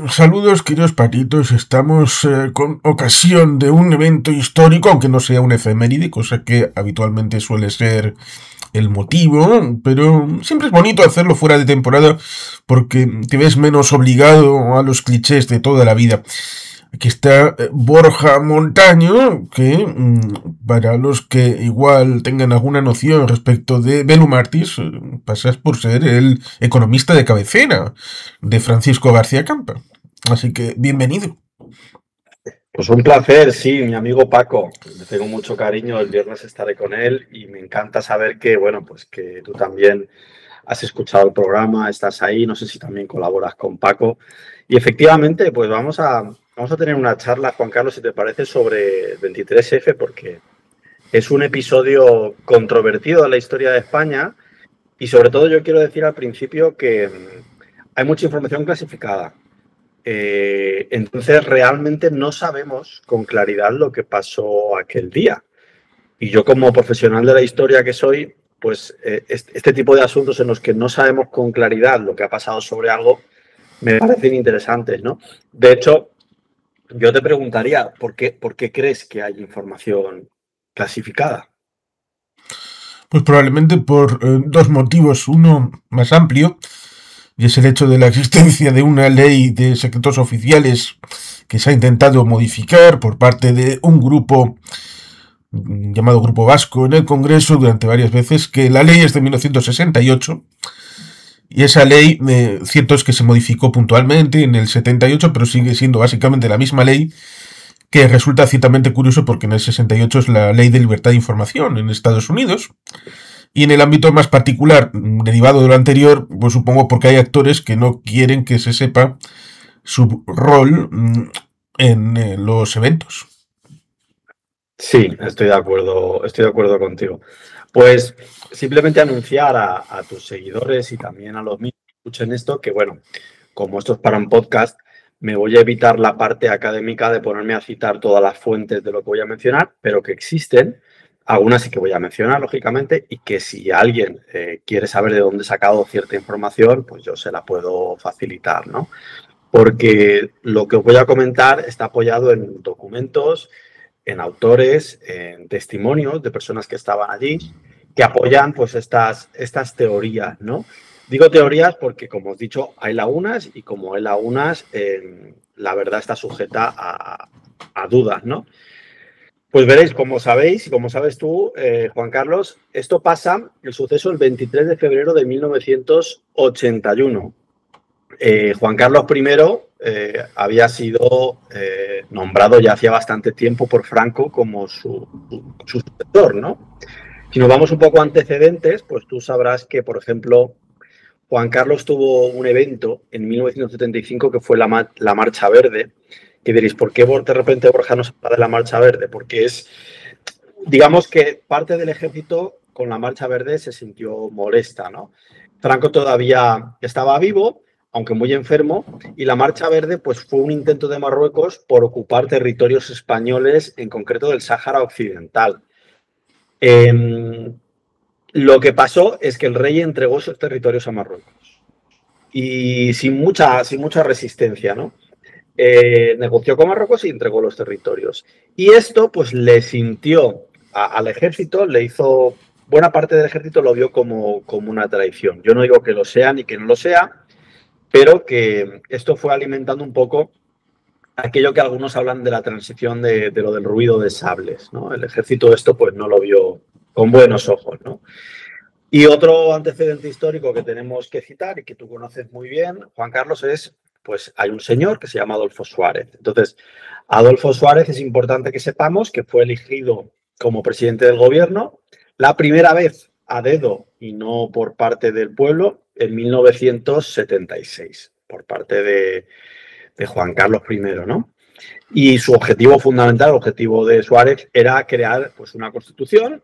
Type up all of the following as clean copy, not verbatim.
Saludos, queridos patitos. Estamos con ocasión de un evento histórico, aunque no sea un efeméride, cosa que habitualmente suele ser el motivo, pero siempre es bonito hacerlo fuera de temporada porque te ves menos obligado a los clichés de toda la vida. Aquí está Borja Montaño, que para los que igual tengan alguna noción respecto de Belu Martis, pasas por ser el economista de cabecera de Francisco García Campa. Así que bienvenido. Pues un placer, sí, mi amigo Paco. Le tengo mucho cariño, el viernes estaré con él y me encanta saber que, bueno, pues que tú también has escuchado el programa, estás ahí, no sé si también colaboras con Paco. Y efectivamente, pues vamos a tener una charla, Juan Carlos, si te parece, sobre 23F, porque es un episodio controvertido de la historia de España y sobre todo yo quiero decir al principio que hay mucha información clasificada. Entonces, realmente no sabemos con claridad lo que pasó aquel día. Y yo, como profesional de la historia que soy, pues este tipo de asuntos en los que no sabemos con claridad lo que ha pasado sobre algo, me parecen interesantes, ¿no? De hecho, yo te preguntaría, ¿por qué crees que hay información clasificada? Pues probablemente por dos motivos. Uno más amplio, y es el hecho de la existencia de una ley de secretos oficiales que se ha intentado modificar por parte de un grupo llamado Grupo Vasco en el Congreso durante varias veces, que la ley es de 1968 y esa ley, cierto es que se modificó puntualmente en el 78, pero sigue siendo básicamente la misma ley, que resulta ciertamente curioso porque en el 68 es la ley de libertad de información en Estados Unidos. Y en el ámbito más particular, derivado de lo anterior, pues supongo porque hay actores que no quieren que se sepa su rol en los eventos. Sí, estoy de acuerdo contigo. Pues simplemente anunciar a tus seguidores y también a los míos que escuchen esto, que bueno, como esto es para un podcast, me voy a evitar la parte académica de ponerme a citar todas las fuentes de lo que voy a mencionar, pero que existen, algunas sí que voy a mencionar, lógicamente, y que si alguien quiere saber de dónde he sacado cierta información, pues yo se la puedo facilitar, ¿no? Porque lo que os voy a comentar está apoyado en documentos, en autores, en testimonios de personas que estaban allí, que apoyan pues estas teorías, ¿no? Digo teorías porque, como os he dicho, hay lagunas y como hay lagunas, la verdad está sujeta a dudas, ¿no? Pues veréis, como sabéis y como sabes tú, Juan Carlos, esto pasa, el suceso el 23 de febrero de 1981. Juan Carlos I había sido nombrado ya hacía bastante tiempo por Franco como su sucesor, ¿no? Si nos vamos un poco a antecedentes, pues tú sabrás que, por ejemplo, Juan Carlos tuvo un evento en 1975 que fue la Marcha Verde, que diréis, ¿por qué de repente Borja nos habla de la Marcha Verde? Porque es, digamos que parte del ejército con la Marcha Verde se sintió molesta, ¿no? Franco todavía estaba vivo, aunque muy enfermo, y la Marcha Verde pues, fue un intento de Marruecos por ocupar territorios españoles, en concreto del Sáhara Occidental. Lo que pasó es que el rey entregó esos territorios a Marruecos y sin mucha resistencia, ¿no? Negoció con Marruecos y entregó los territorios. Y esto pues le sintió al ejército, le hizo, buena parte del ejército lo vio como una traición. Yo no digo que lo sea ni que no lo sea, pero que esto fue alimentando un poco aquello que algunos hablan de la transición de lo del ruido de sables, ¿no? El ejército esto pues no lo vio con buenos ojos, ¿no? Y otro antecedente histórico que tenemos que citar y que tú conoces muy bien, Juan Carlos, es, pues hay un señor que se llama Adolfo Suárez. Entonces, Adolfo Suárez es importante que sepamos que fue elegido como presidente del gobierno la primera vez a dedo y no por parte del pueblo en 1976, por parte de Juan Carlos I, ¿no? Y su objetivo fundamental, el objetivo de Suárez, era crear pues, una constitución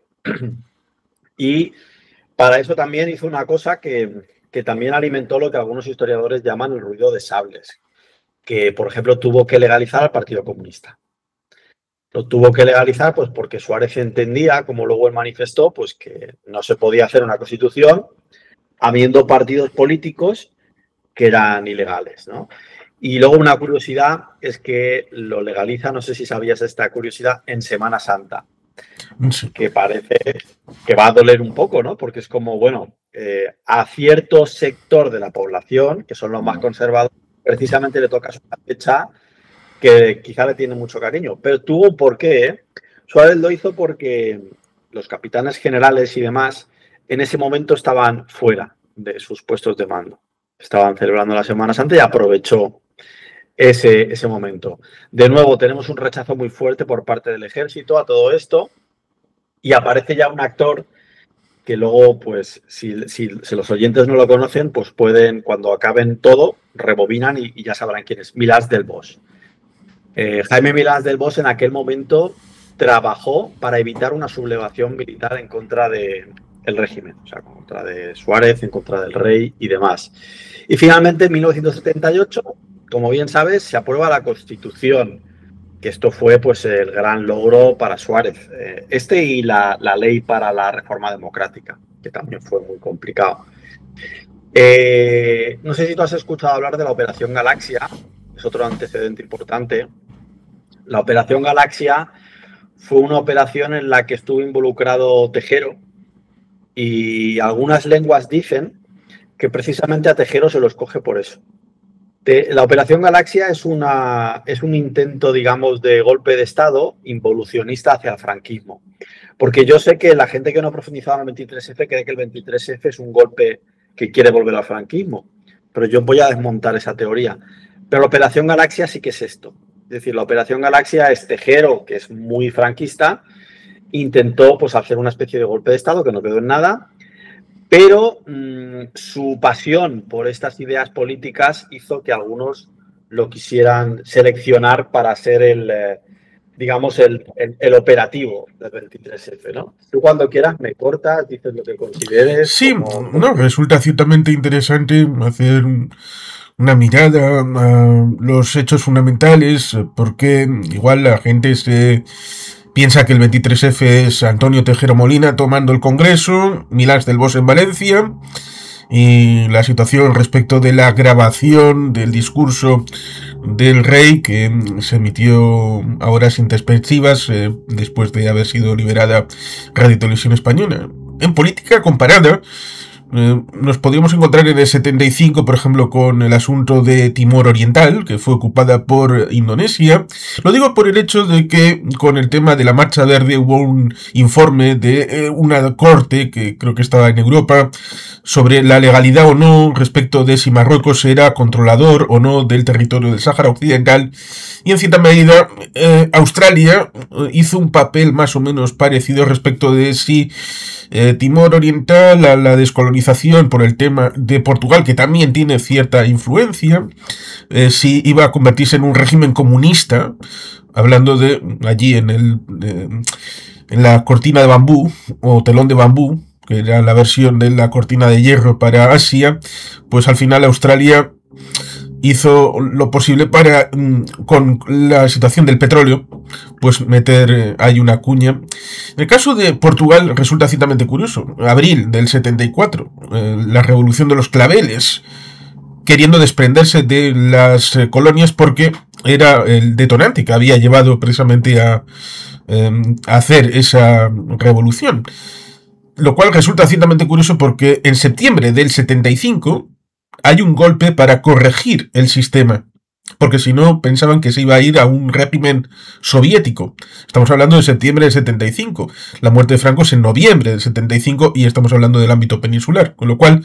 y para eso también hizo una cosa que también alimentó lo que algunos historiadores llaman el ruido de sables, que por ejemplo tuvo que legalizar al Partido Comunista. Lo tuvo que legalizar pues porque Suárez entendía, como luego él manifestó, pues que no se podía hacer una constitución habiendo partidos políticos que eran ilegales, ¿no? Y luego una curiosidad es que lo legaliza, no sé si sabías esta curiosidad, en Semana Santa, Sí. que parece que va a doler un poco, ¿no? Porque es como, bueno, a cierto sector de la población, que son los más conservadores, precisamente le toca una fecha que quizá le tiene mucho cariño, pero tuvo un porqué, ¿eh? Suárez lo hizo porque los capitanes generales y demás en ese momento estaban fuera de sus puestos de mando. Estaban celebrando la Semana Santa y aprovechó ese momento. De nuevo, tenemos un rechazo muy fuerte por parte del ejército a todo esto y aparece ya un actor que luego, pues, si los oyentes no lo conocen, pues pueden, cuando acaben todo, rebobinan y ya sabrán quién es. Milás del Bosch. Jaime Milás del Bosch en aquel momento trabajó para evitar una sublevación militar en contra del régimen, o sea, en contra de Suárez, en contra del rey y demás. Y finalmente, en 1978, como bien sabes, se aprueba la Constitución, que esto fue pues el gran logro para Suárez. Y la ley para la reforma democrática, que también fue muy complicado. No sé si tú has escuchado hablar de la Operación Galaxia, es otro antecedente importante. La Operación Galaxia fue una operación en la que estuvo involucrado Tejero y algunas lenguas dicen que precisamente a Tejero se lo escoge por eso. La Operación Galaxia es un intento, digamos, de golpe de Estado involucionista hacia el franquismo. Porque yo sé que la gente que no ha profundizado en el 23F cree que el 23F es un golpe que quiere volver al franquismo. Pero yo voy a desmontar esa teoría. Pero la Operación Galaxia sí que es esto. Es decir, la Operación Galaxia es Tejero, que es muy franquista, intentó pues hacer una especie de golpe de Estado que no quedó en nada, pero su pasión por estas ideas políticas hizo que algunos lo quisieran seleccionar para ser digamos, el operativo del 23F, ¿no? Tú cuando quieras me cortas, dices lo que consideres. Sí, no, resulta ciertamente interesante hacer una mirada a los hechos fundamentales, porque igual la gente se piensa que el 23F es Antonio Tejero Molina tomando el Congreso, Milás del Bosch en Valencia, y la situación respecto de la grabación del discurso del rey que se emitió a horas intempestivas después de haber sido liberada Radio Televisión Española. En política comparada, nos podríamos encontrar en el 75, por ejemplo, con el asunto de Timor Oriental, que fue ocupada por Indonesia. Lo digo por el hecho de que con el tema de la Marcha Verde hubo un informe de una corte, que creo que estaba en Europa, sobre la legalidad o no respecto de si Marruecos era controlador o no del territorio del Sáhara Occidental. Y en cierta medida, Australia hizo un papel más o menos parecido respecto de si Timor Oriental, a la descolonización por el tema de Portugal, que también tiene cierta influencia, si iba a convertirse en un régimen comunista, hablando de allí en la cortina de bambú, o telón de bambú, que era la versión de la cortina de hierro para Asia, pues al final Australia hizo lo posible para, con la situación del petróleo, pues meter ahí una cuña. En el caso de Portugal resulta ciertamente curioso. Abril del 74, la revolución de los claveles, queriendo desprenderse de las colonias porque era el detonante que había llevado precisamente a hacer esa revolución. Lo cual resulta ciertamente curioso porque en septiembre del 75 hay un golpe para corregir el sistema, porque si no pensaban que se iba a ir a un régimen soviético. Estamos hablando de septiembre del 75, la muerte de Franco es en noviembre del 75 y estamos hablando del ámbito peninsular, con lo cual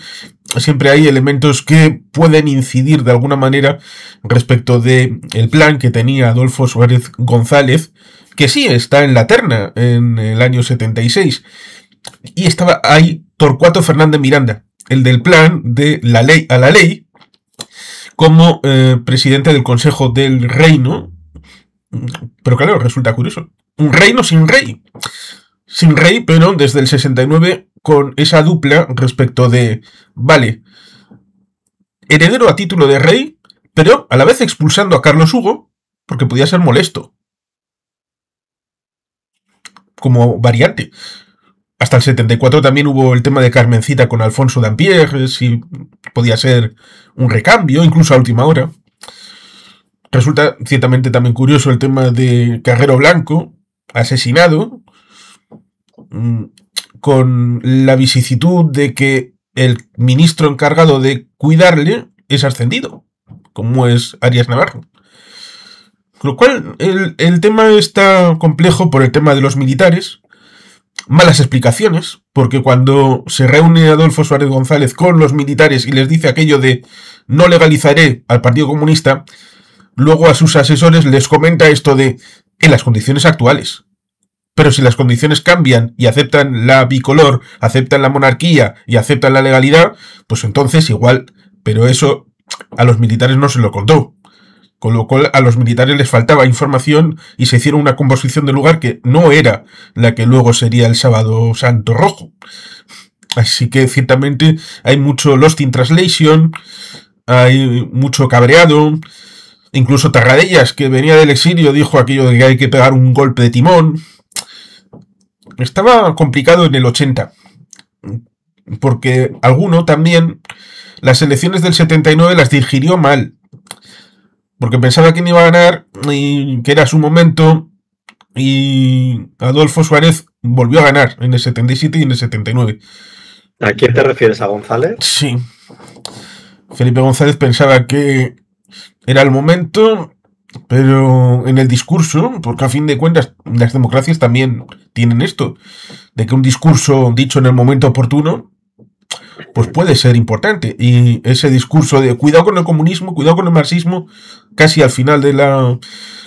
siempre hay elementos que pueden incidir de alguna manera respecto de el plan que tenía Adolfo Suárez González, que sí está en la terna en el año 76, y estaba ahí Torcuato Fernández Miranda, el del plan de la ley a la ley, como presidente del Consejo del Reino. Pero claro, resulta curioso. Un reino sin rey. Sin rey, pero desde el 69 con esa dupla respecto de, vale, heredero a título de rey, pero a la vez expulsando a Carlos Hugo, porque podía ser molesto. Como variante. Hasta el 74 también hubo el tema de Carmencita con Alfonso Dampierre, si podía ser un recambio, incluso a última hora. Resulta ciertamente también curioso el tema de Carrero Blanco, asesinado, mm, con la vicisitud de que el ministro encargado de cuidarle es ascendido, como es Arias Navarro. Con lo cual, el tema está complejo por el tema de los militares, malas explicaciones, porque cuando se reúne Adolfo Suárez González con los militares y les dice aquello de no legalizaré al Partido Comunista, luego a sus asesores les comenta esto de en las condiciones actuales. Pero si las condiciones cambian y aceptan la bicolor, aceptan la monarquía y aceptan la legalidad, pues entonces igual. Pero eso a los militares no se lo contó. Con lo cual a los militares les faltaba información y se hicieron una composición del lugar que no era la que luego sería el Sábado Santo Rojo. Así que ciertamente hay mucho Lost in Translation, hay mucho cabreado. Incluso Tarradellas, que venía del exilio, dijo aquello de que hay que pegar un golpe de timón. Estaba complicado en el 80, porque alguno también las elecciones del 79 las digirió mal, porque pensaba que no iba a ganar y que era su momento, y Adolfo Suárez volvió a ganar en el 77 y en el 79. ¿A quién te refieres? ¿A González? Sí. Felipe González pensaba que era el momento, pero en el discurso, porque a fin de cuentas las democracias también tienen esto, de que un discurso dicho en el momento oportuno pues puede ser importante. Y ese discurso de cuidado con el comunismo, cuidado con el marxismo, casi al final de la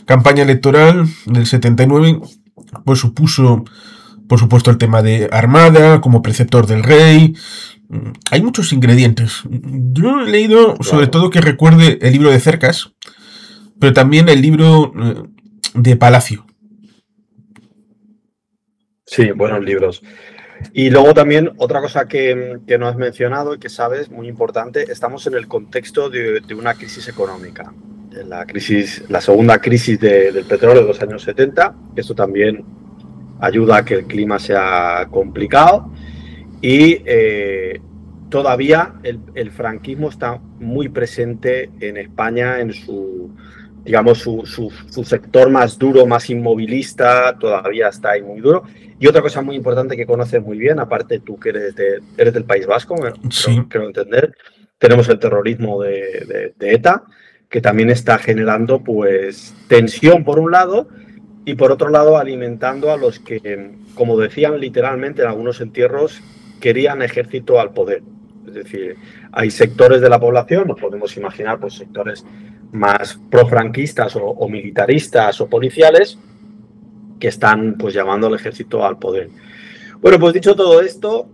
campaña electoral del 79, pues supuso, por supuesto, el tema de Armada como preceptor del rey. Hay muchos ingredientes. Yo he leído, sobre todo, que recuerde el libro de Cercas, pero también el libro de Palacio. Sí, buenos libros. Y luego también otra cosa que no has mencionado y que sabes, muy importante, estamos en el contexto de una crisis económica. La segunda crisis del petróleo de los años 70, que esto también ayuda a que el clima sea complicado. Y todavía el franquismo está muy presente en España, en su, digamos, su sector más duro, más inmovilista, todavía está ahí muy duro. Y otra cosa muy importante que conoces muy bien, aparte tú que eres del País Vasco, Sí. creo entender, tenemos el terrorismo de ETA, que también está generando pues tensión por un lado y por otro lado alimentando a los que, como decían literalmente en algunos entierros, querían ejército al poder. Es decir, hay sectores de la población, nos podemos imaginar pues sectores más profranquistas o militaristas o policiales, que están pues llamando al ejército al poder. Bueno, pues dicho todo esto,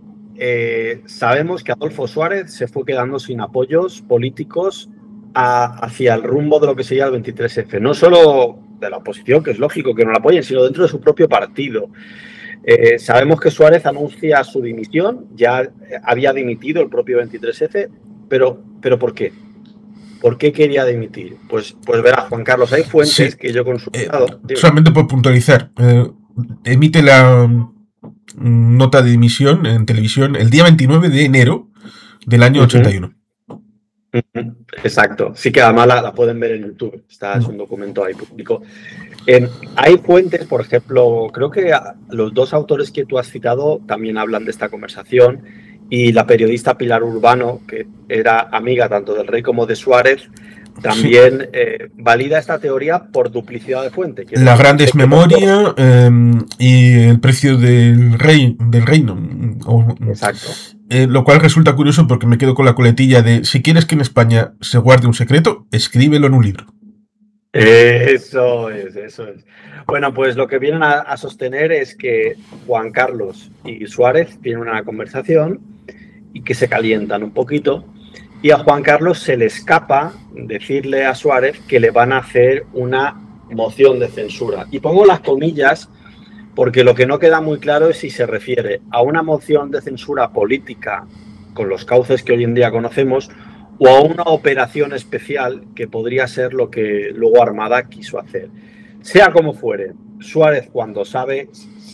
sabemos que Adolfo Suárez se fue quedando sin apoyos políticos hacia el rumbo de lo que sería el 23F. No solo de la oposición, que es lógico que no la apoyen, sino dentro de su propio partido. Sabemos que Suárez anuncia su dimisión, ya había dimitido el propio 23F, pero ¿por qué? ¿Por qué quería dimitir? Pues verás, Juan Carlos, hay fuentes que yo he consultado. Solamente por puntualizar, emite la nota de dimisión en televisión el día 29 de enero del año 81. Exacto, sí que además la pueden ver en YouTube, es un documento ahí público. Hay fuentes, por ejemplo, creo que los dos autores que tú has citado también hablan de esta conversación, y la periodista Pilar Urbano, que era amiga tanto del rey como de Suárez, también valida esta teoría por duplicidad de fuente. La gran desmemoria y el precio del reino. Exacto. Lo cual resulta curioso porque me quedo con la coletilla de si quieres que en España se guarde un secreto, escríbelo en un libro. Eso es. Bueno, pues lo que vienen a sostener es que Juan Carlos y Suárez tienen una conversación y que se calientan un poquito, y a Juan Carlos se le escapa decirle a Suárez que le van a hacer una moción de censura. Y pongo las comillas porque lo que no queda muy claro es si se refiere a una moción de censura política con los cauces que hoy en día conocemos, o a una operación especial que podría ser lo que luego Armada quiso hacer. Sea como fuere, Suárez, cuando sabe,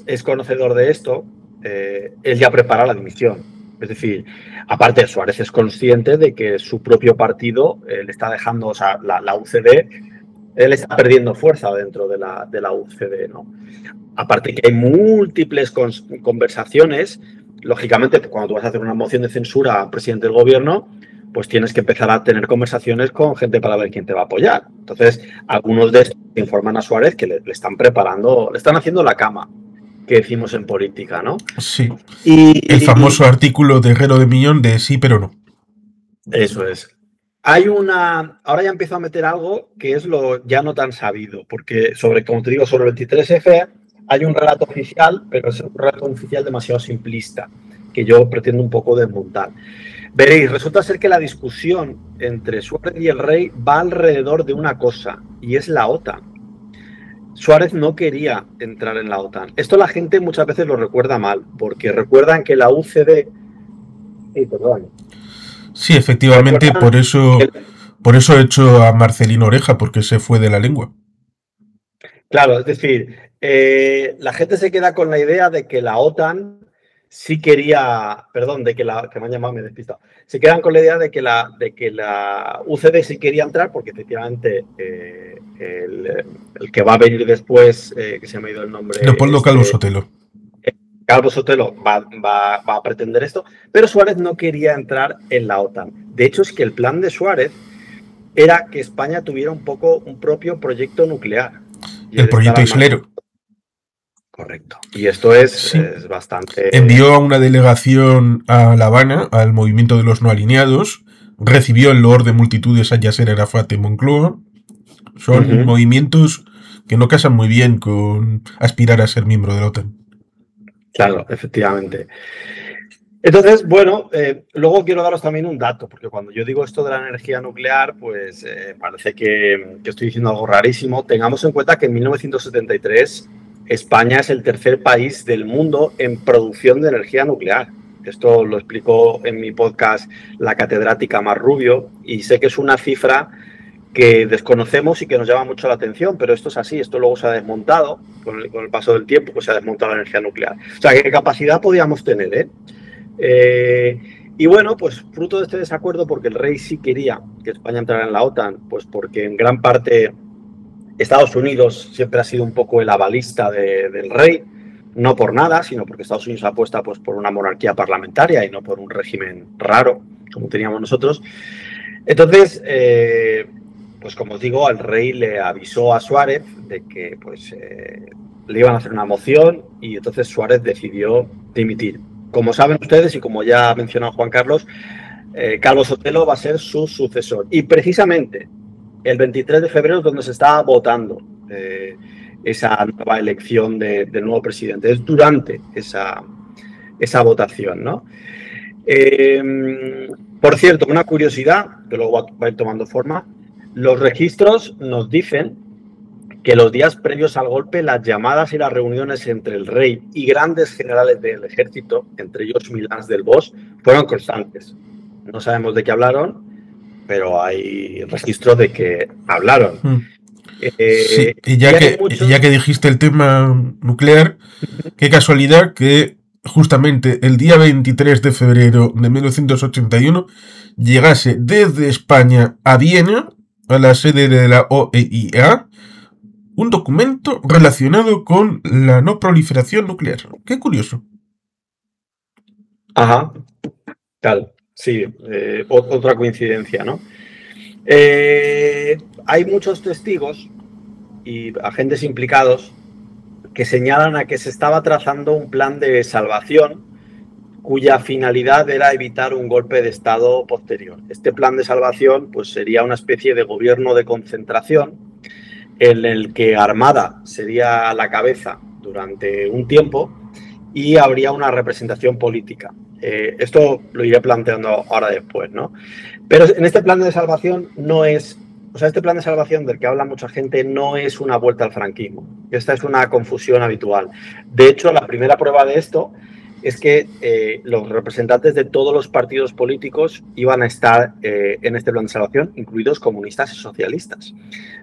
es conocedor de esto, él ya prepara la dimisión. Es decir, aparte, Suárez es consciente de que su propio partido le está dejando, o sea, la UCD Él está perdiendo fuerza dentro de la UCD, ¿no? Aparte que hay múltiples conversaciones, lógicamente, cuando tú vas a hacer una moción de censura al presidente del gobierno, pues tienes que empezar a tener conversaciones con gente para ver quién te va a apoyar. Entonces, algunos de estos informan a Suárez que le están preparando, le están haciendo la cama, que decimos en política, ¿no? Sí. El famoso artículo de Herrero de Miñón de sí, pero no. Eso es. Ahora ya empiezo a meter algo que es lo ya no tan sabido, porque como te digo, sobre el 23F hay un relato oficial, pero es un relato oficial demasiado simplista, que yo pretendo un poco desmontar. Veréis, resulta ser que la discusión entre Suárez y el rey va alrededor de una cosa, y es la OTAN. Suárez no quería entrar en la OTAN. Esto la gente muchas veces lo recuerda mal, porque recuerdan que la UCD... perdón. Sí, efectivamente, por eso he hecho a Marcelino Oreja, porque se fue de la lengua. Claro, es decir, la gente se queda con la idea de que la OTAN sí quería, perdón, que me han llamado, me he despistado. Se quedan con la idea de que la UCD sí quería entrar, porque efectivamente el que va a venir después, que se me ha ido el nombre. Leopoldo Calvo Sotelo. Calvo Sotelo va a pretender esto, pero Suárez no quería entrar en la OTAN. De hecho, es que el plan de Suárez era que España tuviera un propio proyecto nuclear. El proyecto Islero. Correcto. Y esto es bastante... Envió a una delegación a La Habana, al movimiento de los no alineados, recibió el loor de multitudes a Yasser Arafat en Moncloa. Son movimientos que no casan muy bien con aspirar a ser miembro de la OTAN. Claro, efectivamente. Entonces, bueno, luego quiero daros también un dato, porque cuando yo digo esto de la energía nuclear, pues parece que estoy diciendo algo rarísimo. Tengamos en cuenta que en 1973 España es el tercer país del mundo en producción de energía nuclear. Esto lo explicó en mi podcast la catedrática Mar Rubio, y sé que es una cifra que desconocemos y que nos llama mucho la atención, pero esto es así, esto luego se ha desmontado, con el paso del tiempo, pues se ha desmontado la energía nuclear. O sea, ¿qué capacidad podíamos tener, y bueno, pues fruto de este desacuerdo, porque el rey sí quería que España entrara en la OTAN, pues porque en gran parte Estados Unidos siempre ha sido un poco el avalista del rey, no por nada, sino porque Estados Unidos apuesta pues por una monarquía parlamentaria y no por un régimen raro, como teníamos nosotros. Entonces, pues como os digo, al rey le avisó a Suárez de que pues le iban a hacer una moción, y entonces Suárez decidió dimitir. Como saben ustedes, y como ya ha mencionado Juan Carlos, Calvo Sotelo va a ser su sucesor. Y precisamente el 23 de febrero es donde se está votando esa nueva elección del nuevo presidente. Es durante esa votación, ¿no? Por cierto, una curiosidad, que luego va a ir tomando forma, los registros nos dicen que los días previos al golpe, las llamadas y las reuniones entre el rey y grandes generales del ejército, entre ellos Milans del Bosch, fueron constantes. No sabemos de qué hablaron, pero hay registros de que hablaron. Sí, y ya que dijiste el tema nuclear, qué casualidad que justamente el día 23 de febrero de 1981 llegase desde España a Viena, a la sede de la OEIA, un documento relacionado con la no proliferación nuclear. Qué curioso. Ajá, claro, sí, otra coincidencia, ¿no? Hay muchos testigos y agentes implicados que señalan a que se estaba trazando un plan de salvación cuya finalidad era evitar un golpe de Estado posterior. Este plan de salvación pues sería una especie de gobierno de concentración en el que Armada sería la cabeza durante un tiempo y habría una representación política. Esto lo iré planteando ahora después, ¿no? Pero en este plan de salvación no es... O sea, este plan de salvación del que habla mucha gente no es una vuelta al franquismo. Esta es una confusión habitual. De hecho, la primera prueba de esto es que los representantes de todos los partidos políticos iban a estar en este plan de salvación, incluidos comunistas y socialistas.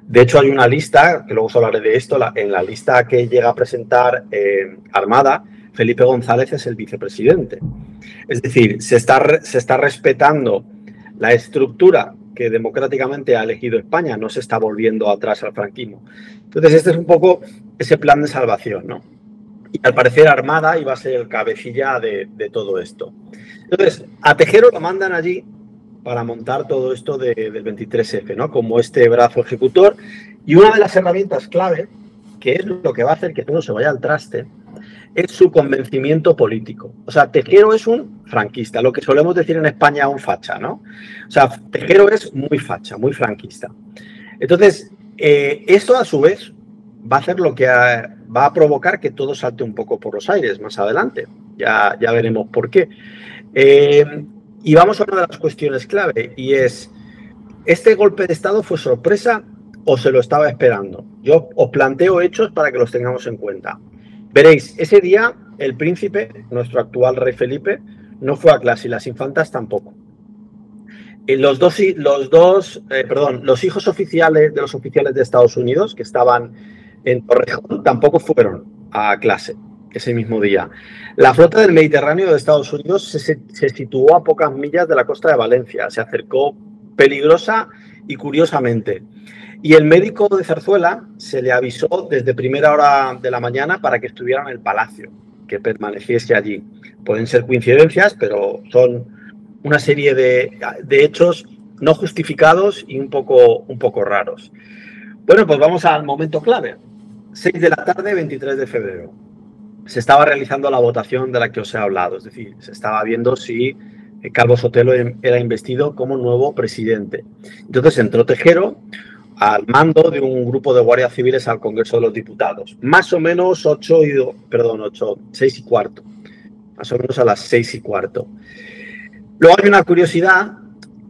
De hecho, hay una lista, que luego os hablaré de esto, en la lista que llega a presentar Armada, Felipe González es el vicepresidente. Es decir, se está respetando la estructura porque democráticamente ha elegido España, no se está volviendo atrás al franquismo. Entonces, este es un poco ese plan de salvación, ¿no? Y al parecer Armada iba a ser el cabecilla de todo esto. Entonces, a Tejero lo mandan allí para montar todo esto del 23F, ¿no? Como este brazo ejecutor. Y una de las herramientas clave, que es lo que va a hacer que todo se vaya al traste, es su convencimiento político. O sea, Tejero es un franquista, lo que solemos decir en España un facha, ¿no? O sea, Tejero es muy facha, muy franquista. Entonces, esto a su vez va a hacer lo que va a provocar que todo salte un poco por los aires más adelante. Ya veremos por qué. Y vamos a una de las cuestiones clave, y es, ¿este golpe de Estado fue sorpresa o se lo estaba esperando? Yo os planteo hechos para que los tengamos en cuenta. Veréis, ese día el príncipe, nuestro actual rey Felipe, no fue a clase y las infantas tampoco. Los hijos oficiales de los oficiales de Estados Unidos que estaban en Torrejón tampoco fueron a clase ese mismo día. La flota del Mediterráneo de Estados Unidos se situó a pocas millas de la costa de Valencia, se acercó peligrosa y curiosamente. Y el médico de Zarzuela se le avisó desde primera hora de la mañana para que estuviera en el palacio, que permaneciese allí. Pueden ser coincidencias, pero son una serie de hechos no justificados y un poco raros. Bueno, pues vamos al momento clave. 6 de la tarde, 23 de febrero. Se estaba realizando la votación de la que os he hablado, es decir, se estaba viendo si Calvo Sotelo era investido como nuevo presidente. Entonces entró Tejero al mando de un grupo de guardias civiles al Congreso de los Diputados. Más o menos 6 y cuarto. Más o menos a las 6 y cuarto. Luego hay una curiosidad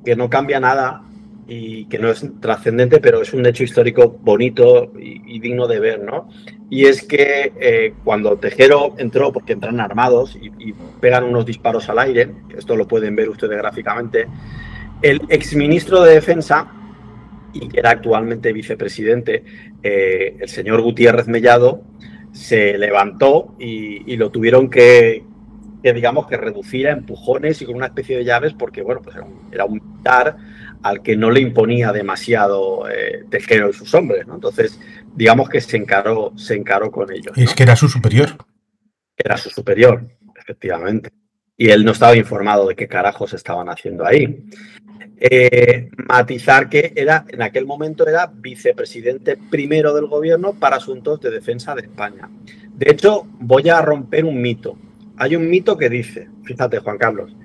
que no cambia nada y que no es trascendente, pero es un hecho histórico bonito y digno de ver, ¿no? Y es que cuando Tejero entró, porque entran armados y pegan unos disparos al aire, esto lo pueden ver ustedes gráficamente, el exministro de Defensa, y que era actualmente vicepresidente, el señor Gutiérrez Mellado, se levantó y lo tuvieron que digamos que reducir a empujones y con una especie de llaves, porque bueno, pues era un militar al que no le imponía demasiado Tejero y sus hombres, ¿no? Entonces, digamos que se encaró con ellos, ¿no? Es que era su superior. Era su superior, efectivamente. Y él no estaba informado de qué carajos estaban haciendo ahí. Matizar que en aquel momento era vicepresidente primero del gobierno para asuntos de defensa de España. De hecho, voy a romper un mito. Hay un mito que dice, fíjate Juan Carlos,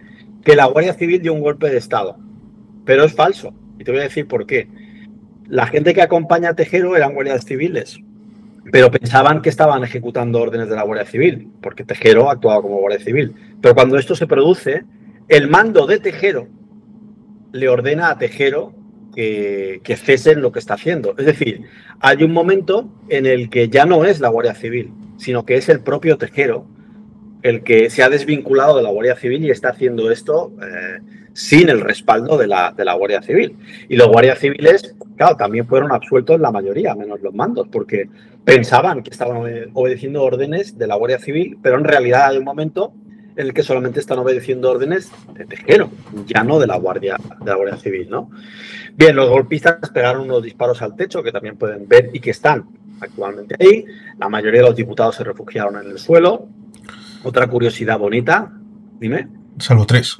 que la Guardia Civil dio un golpe de Estado, pero es falso. Y te voy a decir por qué. La gente que acompaña a Tejero eran guardias civiles, pero pensaban que estaban ejecutando órdenes de la Guardia Civil, porque Tejero actuaba como Guardia Civil. Pero cuando esto se produce, el mando de Tejero le ordena a Tejero que cesen lo que está haciendo. Es decir, hay un momento en el que ya no es la Guardia Civil, sino que es el propio Tejero el que se ha desvinculado de la Guardia Civil y está haciendo esto sin el respaldo de la Guardia Civil. Y los guardias civiles, claro, también fueron absueltos la mayoría, menos los mandos, porque pensaban que estaban obedeciendo órdenes de la Guardia Civil, pero en realidad hay un momento en el que solamente están obedeciendo órdenes de Tejero, ya no de la Guardia Civil, ¿no? Bien, los golpistas pegaron unos disparos al techo, que también pueden ver y que están actualmente ahí. La mayoría de los diputados se refugiaron en el suelo. Otra curiosidad bonita, dime. Salvo 3.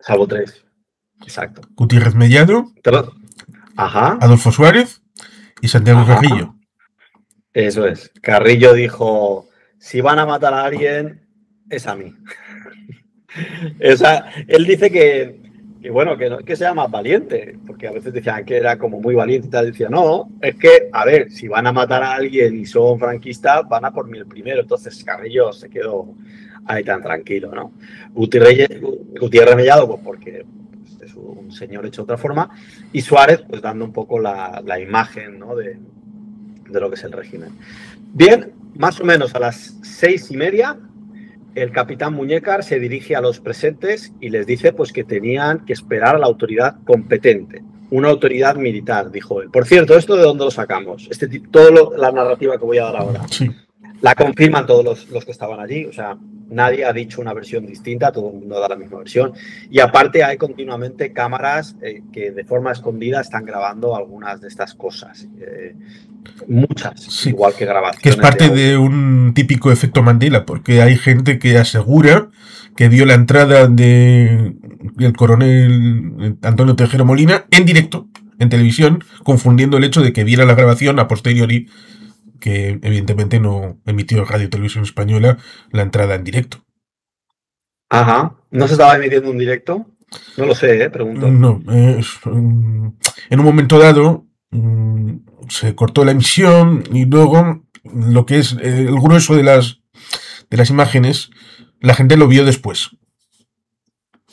Salvo 3, exacto. Gutiérrez Mellado, ajá. Adolfo Suárez y Santiago Carrillo. Eso es. Carrillo dijo, si van a matar a alguien, es a mí. Él dice que bueno, que no es que sea más valiente, porque a veces decían que era como muy valiente y tal. Decía, no, es que, a ver, si van a matar a alguien y son franquistas, van a por mí el primero. Entonces Carrillo se quedó ahí tan tranquilo, ¿no? Gutiérrez Mellado, pues porque es un señor hecho de otra forma, y Suárez, pues dando un poco la imagen, ¿no? de lo que es el régimen. Bien, más o menos a las 6:30, el capitán Muñécar se dirige a los presentes y les dice pues que tenían que esperar a la autoridad competente, una autoridad militar, dijo él. Por cierto, ¿esto de dónde lo sacamos? La narrativa que voy a dar ahora. Sí. La confirman todos los que estaban allí, o sea, Nadie ha dicho una versión distinta, todo el mundo da la misma versión. Y aparte hay continuamente cámaras que de forma escondida están grabando algunas de estas cosas. Muchas, Sí, igual que que es grabaciones de parte audio. de un típico efecto Mandela, porque hay gente que asegura que vio la entrada del coronel Antonio Tejero Molina en directo, en televisión, confundiendo el hecho de que viera la grabación a posteriori, que evidentemente no emitió Radio Televisión Española la entrada en directo. Ajá. ¿No se estaba emitiendo un directo? No lo sé, pregunto. No, en un momento dado se cortó la emisión y luego lo que es el grueso de las imágenes, la gente lo vio después.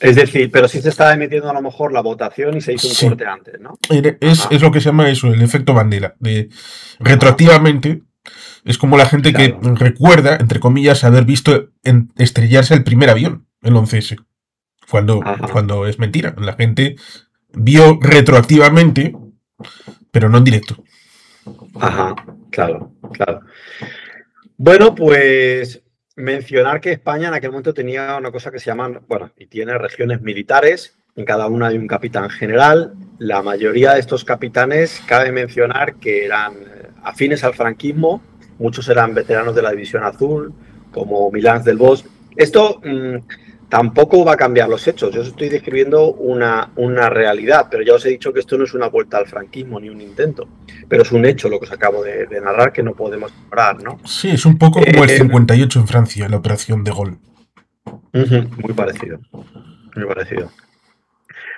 Es decir, pero sí se estaba emitiendo a lo mejor la votación y se hizo un Sí, corte antes, ¿no? es lo que se llama eso, el efecto Mandela. Ajá. Retroactivamente, es como la gente que Claro. recuerda, entre comillas, haber visto estrellarse el primer avión, el 11S, Ajá. cuando es mentira. La gente vio retroactivamente, pero no en directo. Ajá. Claro, claro. Bueno, pues mencionar que España en aquel momento tenía una cosa que se llaman, bueno, y tiene regiones militares, en cada una hay un capitán general. La mayoría de estos capitanes, cabe mencionar que eran afines al franquismo, muchos eran veteranos de la División Azul, como Milán del Bosch. Esto tampoco va a cambiar los hechos, yo os estoy describiendo una realidad, pero ya os he dicho que esto no es una vuelta al franquismo ni un intento, pero es un hecho lo que os acabo de narrar que no podemos ignorar, ¿no? Sí, es un poco como el 58 en Francia, la operación de Gaulle. Muy parecido, muy parecido.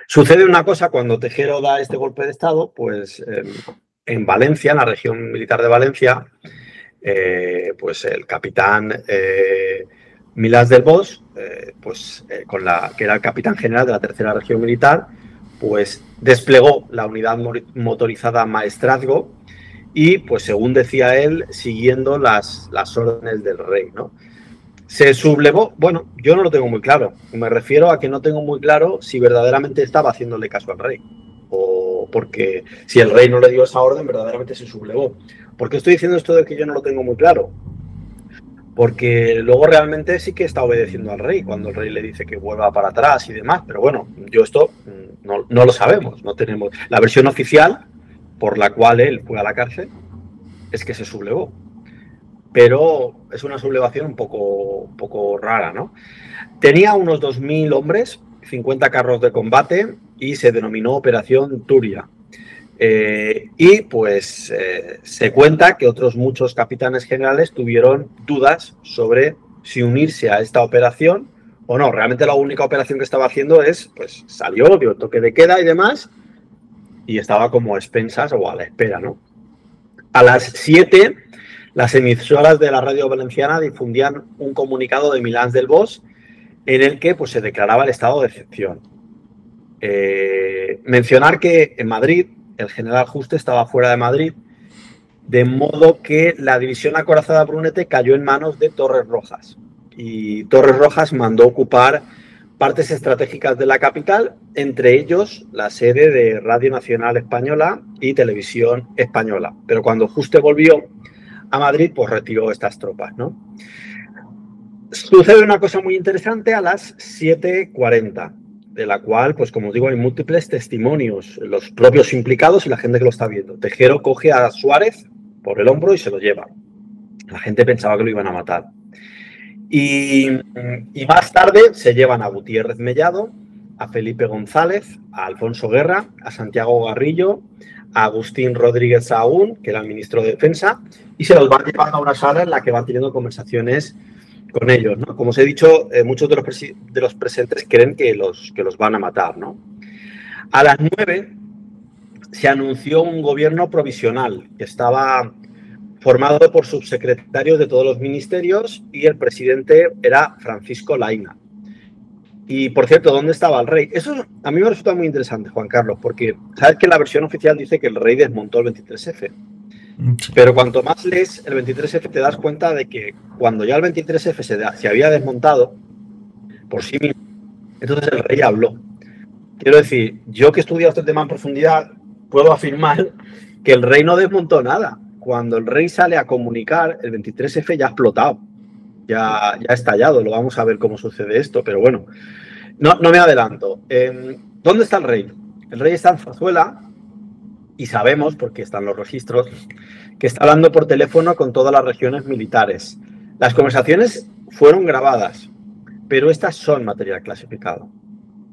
Sucede una cosa cuando Tejero da este golpe de Estado, pues en Valencia, en la región militar de Valencia, pues el capitán Milás del Bosch, que era el capitán general de la tercera región militar, pues desplegó la unidad motorizada Maestrazgo y, pues según decía él, siguiendo las órdenes del rey, ¿no? Se sublevó, bueno, yo no lo tengo muy claro. Me refiero a que no tengo muy claro si verdaderamente estaba haciéndole caso al rey. O porque si el rey no le dio esa orden, verdaderamente se sublevó. ¿Por qué estoy diciendo esto de que yo no lo tengo muy claro? Porque luego realmente sí que está obedeciendo al rey cuando el rey le dice que vuelva para atrás y demás. Pero bueno, yo esto no lo sabemos. No tenemos. La versión oficial por la cual él fue a la cárcel es que se sublevó. Pero es una sublevación un poco rara, ¿no? Tenía unos 2.000 hombres, 50 carros de combate y se denominó Operación Turia. Y pues se cuenta que otros muchos capitanes generales tuvieron dudas sobre si unirse a esta operación o no. Realmente la única operación que estaba haciendo es, pues salió, dio toque de queda y demás, y estaba como a expensas o a la espera, ¿no? A las 7, las emisoras de la radio valenciana difundían un comunicado de Milán del Bosch en el que pues, se declaraba el estado de excepción. Mencionar que en Madrid el general Juste estaba fuera de Madrid, de modo que la división acorazada Brunete cayó en manos de Torres Rojas. Y Torres Rojas mandó ocupar partes estratégicas de la capital, entre ellos la sede de Radio Nacional Española y Televisión Española. Pero cuando Juste volvió a Madrid, pues retiró estas tropas, ¿no? Sucede una cosa muy interesante a las 7:40, de la cual, pues como os digo, hay múltiples testimonios, los propios implicados y la gente que lo está viendo. Tejero coge a Suárez por el hombro y se lo lleva. La gente pensaba que lo iban a matar. Y más tarde se llevan a Gutiérrez Mellado, a Felipe González, a Alfonso Guerra, a Santiago Garrillo, a Agustín Rodríguez Sahagún, que era el ministro de Defensa, y se los van llevando a una sala en la que van teniendo conversaciones con ellos, ¿no? Como os he dicho, muchos de los presentes creen que los van a matar, ¿no? A las 9 se anunció un gobierno provisional que estaba formado por subsecretarios de todos los ministerios y el presidente era Francisco Laina. Y, por cierto, ¿dónde estaba el rey? Eso a mí me resulta muy interesante, Juan Carlos, porque sabes que la versión oficial dice que el rey desmontó el 23F. Sí. Pero cuanto más lees el 23F te das cuenta de que cuando ya el 23F se había desmontado por sí mismo, entonces el rey habló. Quiero decir, yo que he estudiado este tema en profundidad, puedo afirmar que el rey no desmontó nada. Cuando el rey sale a comunicar, el 23F ya ha explotado. ya ha estallado, lo vamos a ver cómo sucede esto, pero bueno, no me adelanto. ¿Dónde está el rey? El rey está en Zarzuela y sabemos, porque están los registros, que está hablando por teléfono con todas las regiones militares. Las conversaciones fueron grabadas, pero estas son material clasificado.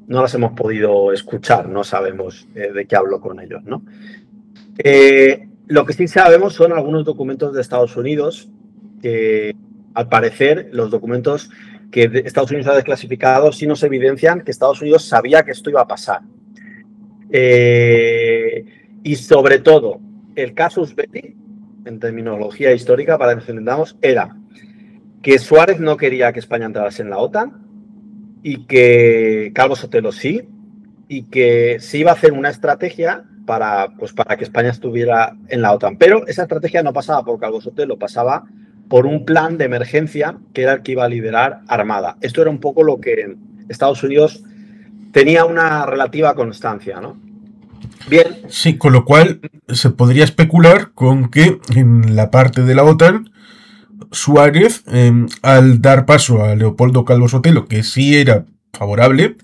No las hemos podido escuchar, no sabemos de qué habló con ellos, ¿no? Lo que sí sabemos son algunos documentos de Estados Unidos que, al parecer, los documentos que Estados Unidos ha desclasificado sí nos evidencian que Estados Unidos sabía que esto iba a pasar. Y sobre todo, el casus belli, en terminología histórica, para que nos entendamos, era que Suárez no quería que España entrase en la OTAN y que Calvo Sotelo sí, y que se iba a hacer una estrategia para que España estuviera en la OTAN. Pero esa estrategia no pasaba por Calvo Sotelo, pasaba por un plan de emergencia que era el que iba a liderar Armada. Esto era un poco lo que Estados Unidos tenía una relativa constancia, ¿no? Bien. Sí, con lo cual se podría especular con que en la parte de la OTAN, Suárez, al dar paso a Leopoldo Calvo Sotelo, que sí era favorable,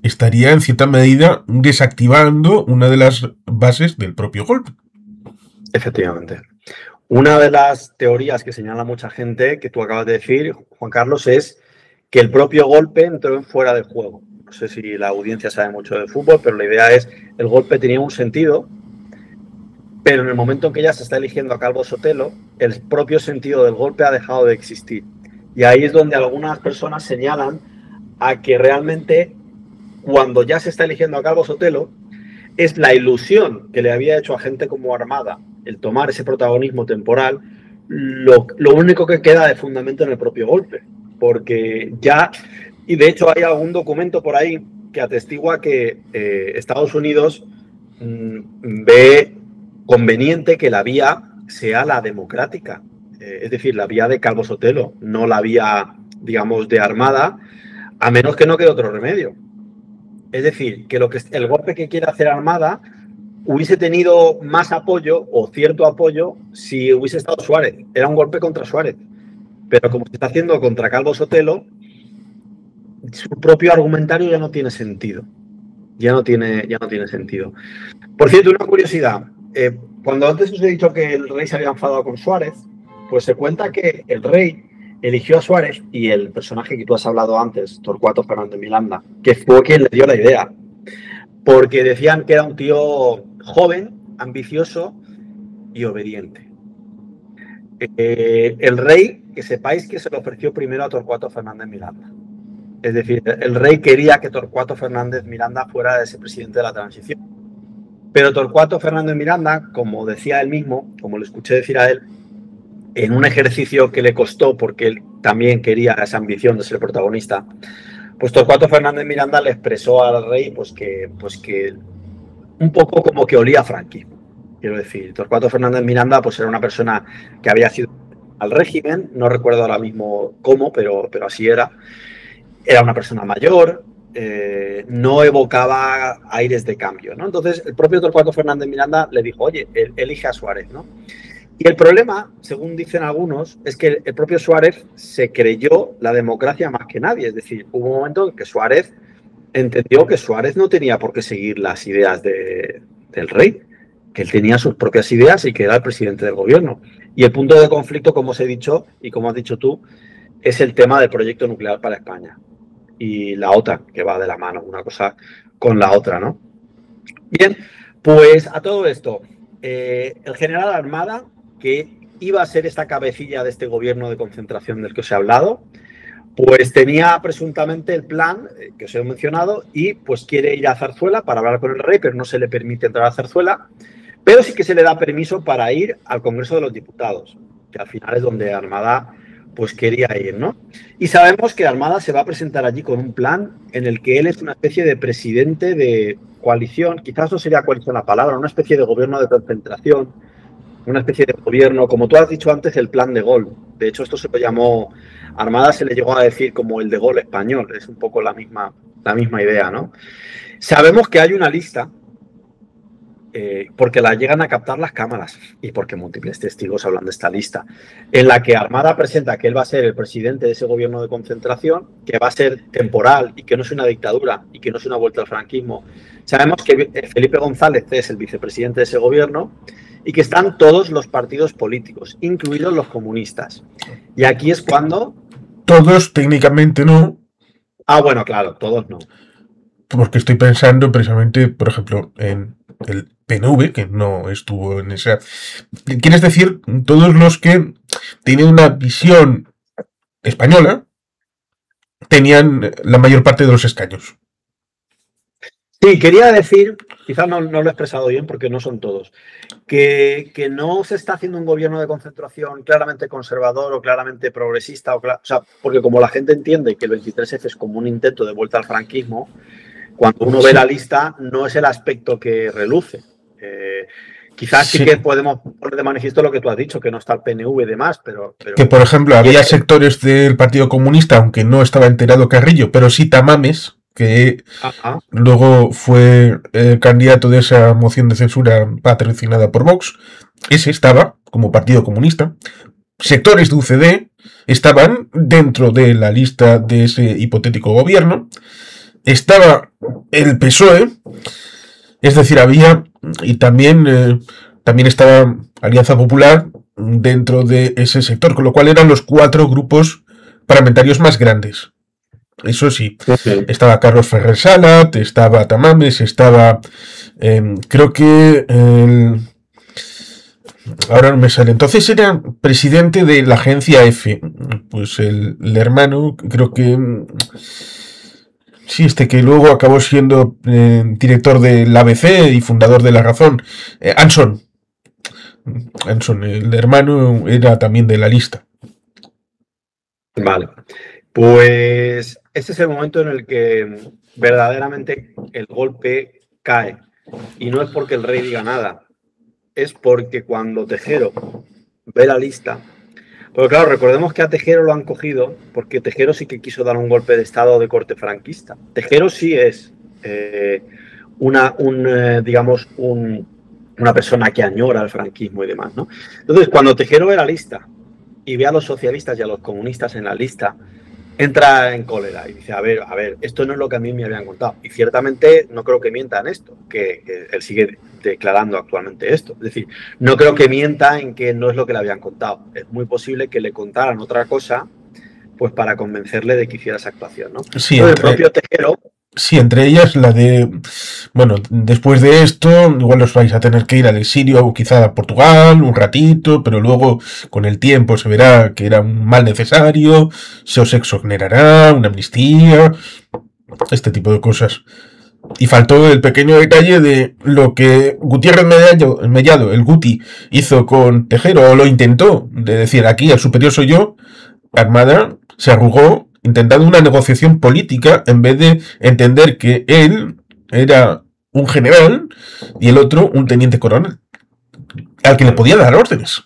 estaría en cierta medida desactivando una de las bases del propio golpe. Efectivamente. Una de las teorías que señala mucha gente, que tú acabas de decir, Juan Carlos, es que el propio golpe entró en fuera de juego. No sé si la audiencia sabe mucho de fútbol, pero la idea es, el golpe tenía un sentido, pero en el momento en que ya se está eligiendo a Calvo Sotelo, el propio sentido del golpe ha dejado de existir. Y ahí es donde algunas personas señalan a que realmente, cuando ya se está eligiendo a Calvo Sotelo, es la ilusión que le había hecho a gente como Armada el tomar ese protagonismo temporal, lo único que queda de fundamento en el propio golpe. Porque ya, y de hecho hay algún documento por ahí que atestigua que Estados Unidos ve conveniente que la vía sea la democrática, es decir, la vía de Calvo Sotelo, no la vía, digamos, de Armada, a menos que no quede otro remedio. Es decir, que el golpe que quiere hacer Armada hubiese tenido más apoyo o cierto apoyo si hubiese estado Suárez. Era un golpe contra Suárez. Pero como se está haciendo contra Calvo Sotelo, su propio argumentario ya no tiene sentido. Ya no tiene sentido. Por cierto, una curiosidad. Cuando antes os he dicho que el rey se había enfadado con Suárez, pues se cuenta que el rey eligió a Suárez y el personaje que tú has hablado antes, Torcuato Fernández Miranda, que fue quien le dio la idea. Porque decían que era un tío joven, ambicioso y obediente. El rey, que sepáis que se lo ofreció primero a Torcuato Fernández Miranda. Es decir, el rey quería que Torcuato Fernández Miranda fuera ese presidente de la transición. Pero Torcuato Fernández Miranda, como decía él mismo, como lo escuché decir a él, en un ejercicio que le costó porque él también quería esa ambición de ser protagonista, pues Torcuato Fernández Miranda le expresó al rey pues que un poco como que olía a franquismo. Quiero decir, Torcuato Fernández Miranda pues era una persona que había sido al régimen, no recuerdo ahora mismo cómo, pero así era. Era una persona mayor, no evocaba aires de cambio, ¿no? Entonces, el propio Torcuato Fernández Miranda le dijo, oye, elige a Suárez, ¿no? Y el problema, según dicen algunos, es que el propio Suárez se creyó la democracia más que nadie. Es decir, hubo un momento en que Suárez entendió que Suárez no tenía por qué seguir las ideas del rey, que él tenía sus propias ideas y que era el presidente del gobierno. Y el punto de conflicto, como os he dicho y como has dicho tú, es el tema del proyecto nuclear para España y la OTAN, que va de la mano, una cosa con la otra, ¿no? Bien, pues a todo esto, el general Armada, que iba a ser esta cabecilla de este gobierno de concentración del que os he hablado, pues tenía presuntamente el plan que os he mencionado y pues quiere ir a Zarzuela para hablar con el rey, pero no se le permite entrar a Zarzuela, pero sí que se le da permiso para ir al Congreso de los Diputados, que al final es donde Armada pues quería ir, ¿no? Y sabemos que Armada se va a presentar allí con un plan en el que él es una especie de presidente de coalición, quizás no sería coalición la palabra, una especie de gobierno de concentración, una especie de gobierno, como tú has dicho antes, el plan de Gaulle. De hecho, esto se lo llamó, Armada se le llegó a decir como el de Gaulle español, es un poco la misma idea, ¿no? Sabemos que hay una lista porque la llegan a captar las cámaras y porque múltiples testigos hablan de esta lista, en la que Armada presenta que él va a ser el presidente de ese gobierno de concentración, que va a ser temporal y que no es una dictadura y que no es una vuelta al franquismo. Sabemos que Felipe González es el vicepresidente de ese gobierno y que están todos los partidos políticos, incluidos los comunistas. Y aquí es cuando... Todos técnicamente no. Ah, bueno, claro, todos no. Porque estoy pensando precisamente, por ejemplo, en el PNV, que no estuvo en esa... ¿Quieres decir todos los que tienen una visión española tenían la mayor parte de los escaños? Sí, quería decir, quizás no lo he expresado bien porque no son todos, que no se está haciendo un gobierno de concentración claramente conservador o claramente progresista, o sea, porque como la gente entiende que el 23F es como un intento de vuelta al franquismo, cuando uno ve la lista no es el aspecto que reluce. Quizás sí que podemos poner de manifiesto lo que tú has dicho, que no está el PNV y demás, pero que, por ejemplo, había sectores del Partido Comunista, aunque no estaba enterado Carrillo, pero sí Tamames, que luego fue candidato de esa moción de censura patrocinada por Vox. Ese estaba como Partido Comunista. Sectores de UCD estaban dentro de la lista de ese hipotético gobierno. Estaba el PSOE, es decir, había, y también estaba Alianza Popular dentro de ese sector, con lo cual eran los 4 grupos parlamentarios más grandes. Eso sí, estaba Carlos Ferrer Salat, estaba Tamames, estaba, creo que, ahora no me sale, entonces era presidente de la agencia F, pues el hermano, creo que, sí, que luego acabó siendo director del ABC y fundador de La Razón, Anson, el hermano, era también de la lista. Vale. Pues este es el momento en el que verdaderamente el golpe cae. Y no es porque el rey diga nada, es porque cuando Tejero ve la lista... Porque claro, recordemos que a Tejero lo han cogido porque Tejero sí que quiso dar un golpe de estado de corte franquista. Tejero sí es una persona que añora el franquismo y demás, ¿no? Entonces, cuando Tejero ve la lista y ve a los socialistas y a los comunistas en la lista, entra en cólera y dice, a ver, esto no es lo que a mí me habían contado. Y ciertamente no creo que mienta en esto, que él sigue declarando actualmente esto. Es decir, no creo que mienta en que no es lo que le habían contado. Es muy posible que le contaran otra cosa, pues para convencerle de que hiciera esa actuación, ¿no? Sí, el propio Tejero... Sí, entre ellas la de, bueno, después de esto, igual os vais a tener que ir al exilio o quizá a Portugal un ratito, pero luego con el tiempo se verá que era un mal necesario, se os exonerará, una amnistía, este tipo de cosas. Y faltó el pequeño detalle de lo que Gutiérrez Mellado, el Guti, hizo con Tejero, o lo intentó, de decir, aquí el superior soy yo. Armada se arrugó intentando una negociación política en vez de entender que él era un general y el otro un teniente coronel al que le podía dar órdenes.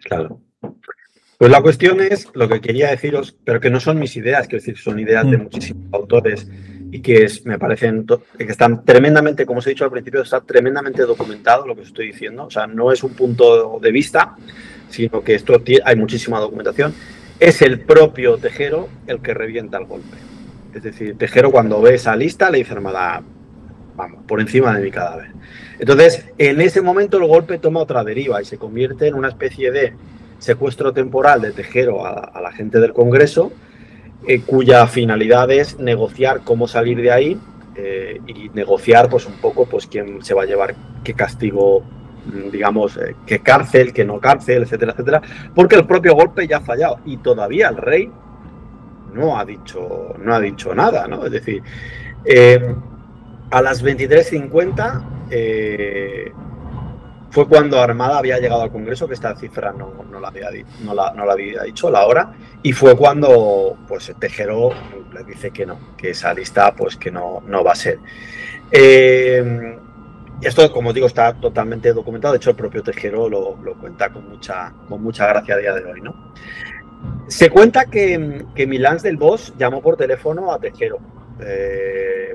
Claro. Pues la cuestión es lo que quería deciros, pero que no son mis ideas, quiero decir, son ideas de muchísimos autores y que me parecen que están tremendamente, como os he dicho al principio, está tremendamente documentado lo que os estoy diciendo. O sea, no es un punto de vista, sino que esto hay muchísima documentación. Es el propio Tejero el que revienta el golpe. Es decir, Tejero cuando ve esa lista le dice a Armada, vamos, por encima de mi cadáver. Entonces, en ese momento el golpe toma otra deriva y se convierte en una especie de secuestro temporal de Tejero a la gente del Congreso, cuya finalidad es negociar cómo salir de ahí y negociar pues un poco pues quién se va a llevar qué castigo, digamos, qué cárcel, qué no cárcel, etcétera, etcétera, porque el propio golpe ya ha fallado y todavía el rey no ha dicho nada, ¿no? Es decir, a las 23:50 fue cuando Armada había llegado al Congreso, que esta cifra no la había dicho la hora, y fue cuando pues Tejero le dice que no, que esa lista pues que no va a ser. Esto, como digo, está totalmente documentado. De hecho, el propio Tejero lo cuenta con mucha gracia a día de hoy, ¿no? Se cuenta que Milans del Bosch llamó por teléfono a Tejero.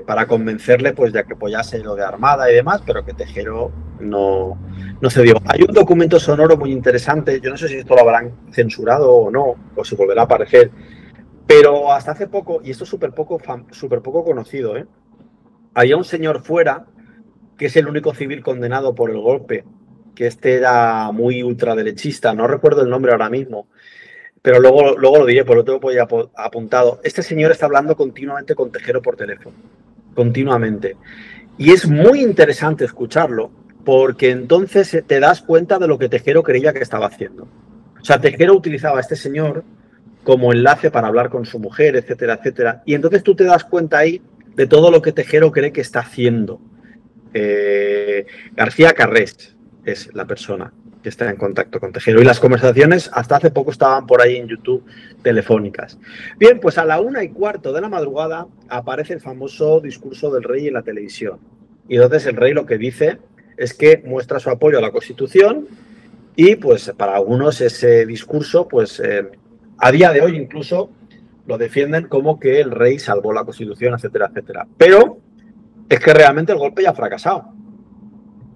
para convencerle pues de que apoyase lo de Armada y demás, pero que Tejero no cedió. Hay un documento sonoro muy interesante, yo no sé si esto lo habrán censurado o no, o si volverá a aparecer, pero hasta hace poco, y esto es súper poco conocido, había un señor fuera, que es el único civil condenado por el golpe, que este era muy ultraderechista, no recuerdo el nombre ahora mismo, pero luego lo diré, por lo tengo por ahí apuntado. Este señor está hablando continuamente con Tejero por teléfono, continuamente. Y es muy interesante escucharlo, porque entonces te das cuenta de lo que Tejero creía que estaba haciendo. O sea, Tejero utilizaba a este señor como enlace para hablar con su mujer, etcétera, etcétera. Y entonces tú te das cuenta ahí de todo lo que Tejero cree que está haciendo. García Carrés es la persona que está en contacto con Tejero. Y las conversaciones hasta hace poco estaban por ahí en YouTube telefónicas. Bien, pues a la 1:15 de la madrugada aparece el famoso discurso del rey en la televisión. Y entonces el rey lo que dice es que muestra su apoyo a la Constitución y pues para algunos ese discurso pues a día de hoy incluso lo defienden como que el rey salvó la Constitución, etcétera, etcétera. Pero es que realmente el golpe ya ha fracasado.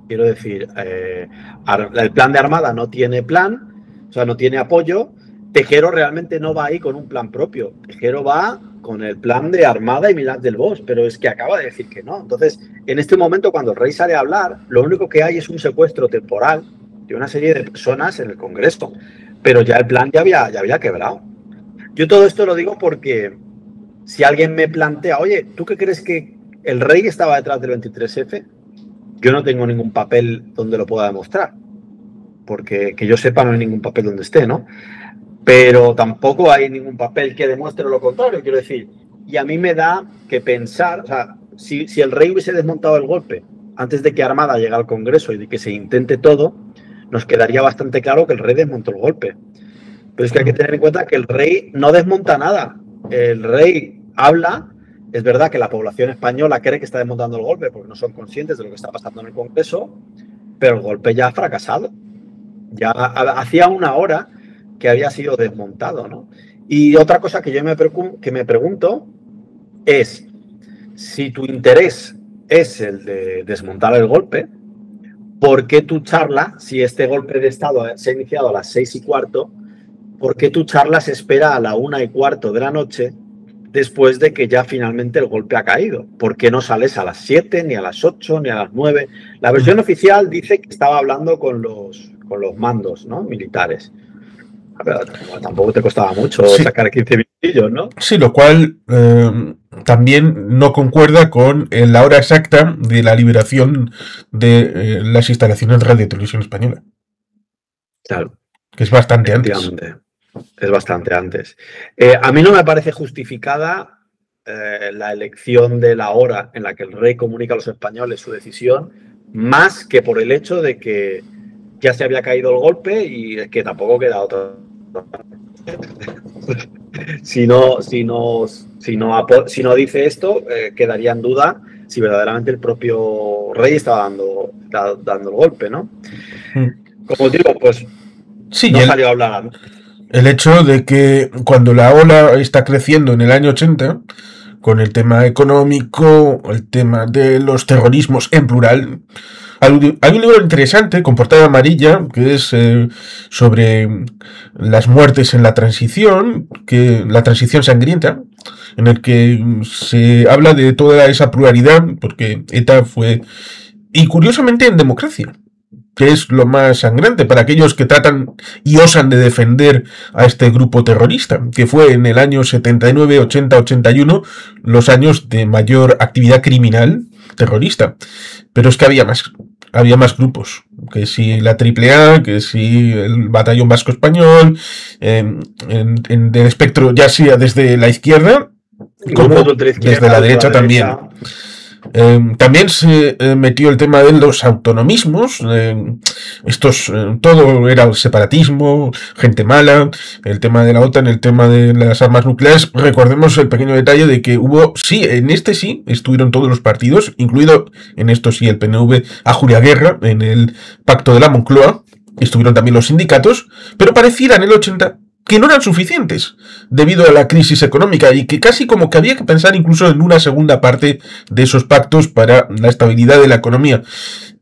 Quiero decir, el plan de Armada no tiene plan, o sea, no tiene apoyo. Tejero realmente no va ahí con un plan propio. Tejero va con el plan de Armada y Milán del Bosch, pero es que acaba de decir que no. Entonces, en este momento, cuando el rey sale a hablar, lo único que hay es un secuestro temporal de una serie de personas en el Congreso, pero ya el plan ya había quebrado. Yo todo esto lo digo porque si alguien me plantea, oye, ¿tú qué crees que el rey estaba detrás del 23F? Yo no tengo ningún papel donde lo pueda demostrar, porque que yo sepa no hay ningún papel donde esté, ¿no? Pero tampoco hay ningún papel que demuestre lo contrario, quiero decir. Y a mí me da que pensar, o sea, si el rey hubiese desmontado el golpe antes de que Armada llegue al Congreso y de que se intente todo, nos quedaría bastante claro que el rey desmontó el golpe. Pero es que hay que tener en cuenta que el rey no desmonta nada. El rey habla. Es verdad que la población española cree que está desmontando el golpe porque no son conscientes de lo que está pasando en el Congreso, pero el golpe ya ha fracasado. Ya hacía una hora que había sido desmontado, ¿no? Y otra cosa que yo me pregunto es, si tu interés es el de desmontar el golpe, ¿por qué tu charla, si este golpe de Estado se ha iniciado a las 6:15, por qué tu charla se espera a la 1:15 de la noche después de que ya finalmente el golpe ha caído? ¿Por qué no sales a las 7, ni a las 8, ni a las 9? La versión oficial dice que estaba hablando con los mandos, ¿no?, militares. Pero tampoco te costaba mucho sacar 15 minutillos, ¿no? Sí, lo cual también no concuerda con la hora exacta de la liberación de las instalaciones de Radio Televisión Española. Claro. Que es bastante antes. Es bastante antes. A mí no me parece justificada la elección de la hora en la que el rey comunica a los españoles su decisión, más que por el hecho de que ya se había caído el golpe y que tampoco queda otra. Si no dice esto, quedaría en duda si verdaderamente el propio rey estaba dando el golpe, ¿no? Como digo, pues sí, no salió a hablar. El hecho de que cuando la ola está creciendo en el año 80, con el tema económico, el tema de los terrorismos en plural, hay un libro interesante con portada amarilla que es sobre las muertes en la transición sangrienta, en el que se habla de toda esa pluralidad, porque ETA fue, y curiosamente en democracia, que es lo más sangrante para aquellos que tratan y osan de defender a este grupo terrorista, que fue en el año 79, 80, 81 los años de mayor actividad criminal terrorista. Pero es que había más grupos, que si la AAA, que si el Batallón Vasco Español, del espectro, ya sea desde la izquierda como desde la derecha también. También se metió el tema de los autonomismos, todo era separatismo, gente mala, el tema de la OTAN, el tema de las armas nucleares. Recordemos el pequeño detalle de que en este sí, estuvieron todos los partidos, incluido en esto sí el PNV, a Julia Guerra, en el pacto de la Moncloa, estuvieron también los sindicatos, pero pareciera en el 80 que no eran suficientes debido a la crisis económica y que casi como que había que pensar incluso en una segunda parte de esos pactos para la estabilidad de la economía.